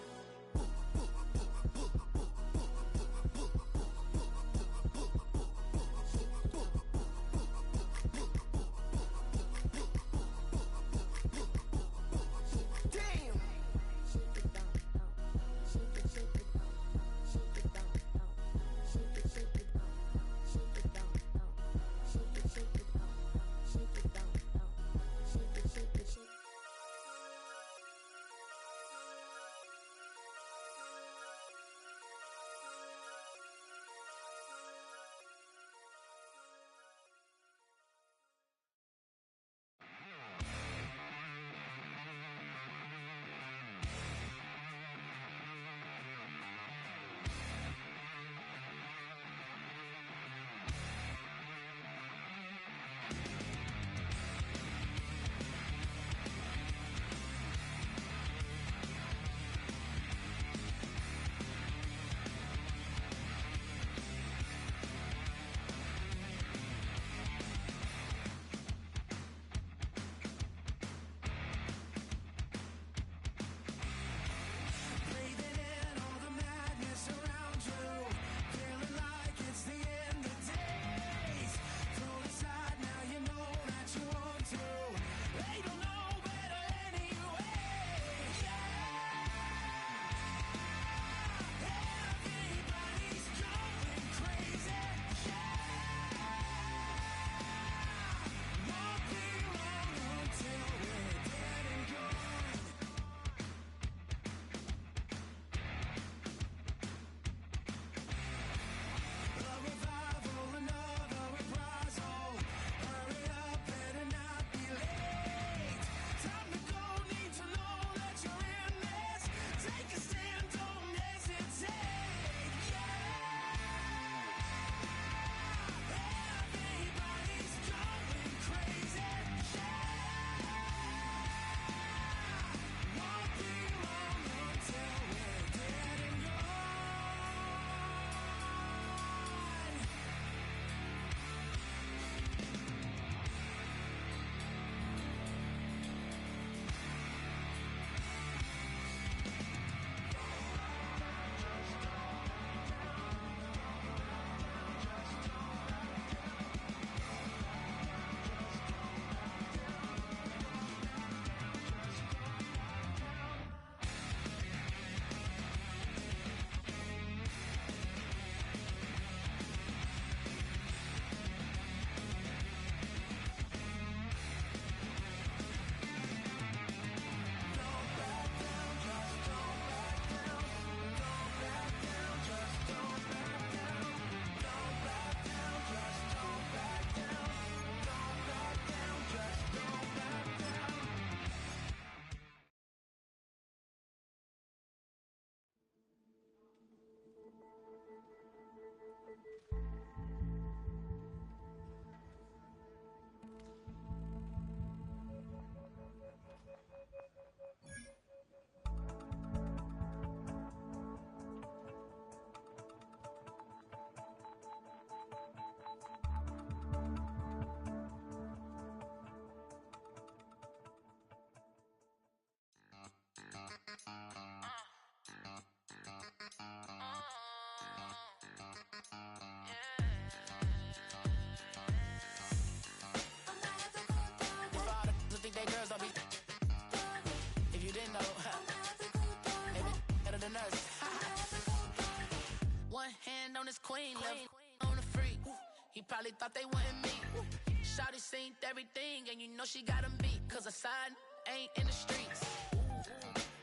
they girls don't be. If you didn't know, they be better than us. One hand on his queen, left on the freak. He probably thought they wanted me. Shawty seen everything, and you know she got him beat. Cause a side ain't in the streets.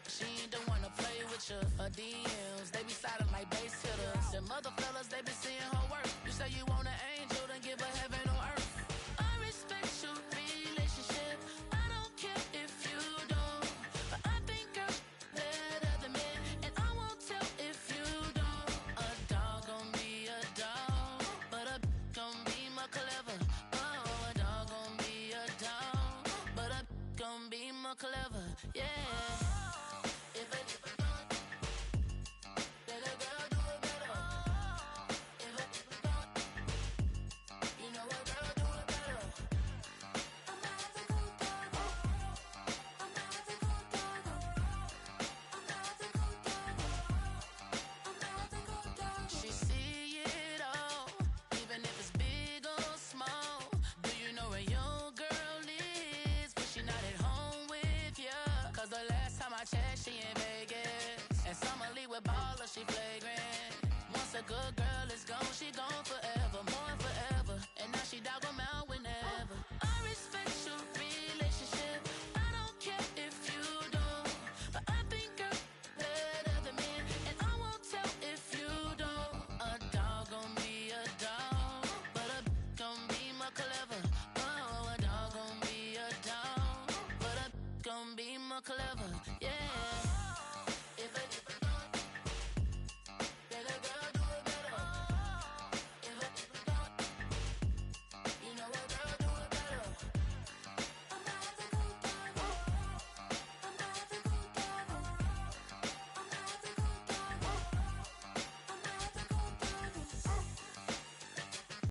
She ain't the one to play with you. Her DMs, they be silent like bass hitters. Them other fellas, they be seeing her work. You say you want an angel, then give her heaven on earth. I respect your relationship. I don't care if you don't. But I think girls better than men. And I won't tell if you don't. A dog gon' be a dog. But a gon' be more clever. Oh, a dog gon' be a dog. But a gon' be more clever. Yeah. She in Vegas, and Summer Lee with baller, she flagrant. Once a good girl is gone, she gone forever, more forever. And now she dog 'em out whenever. I respect your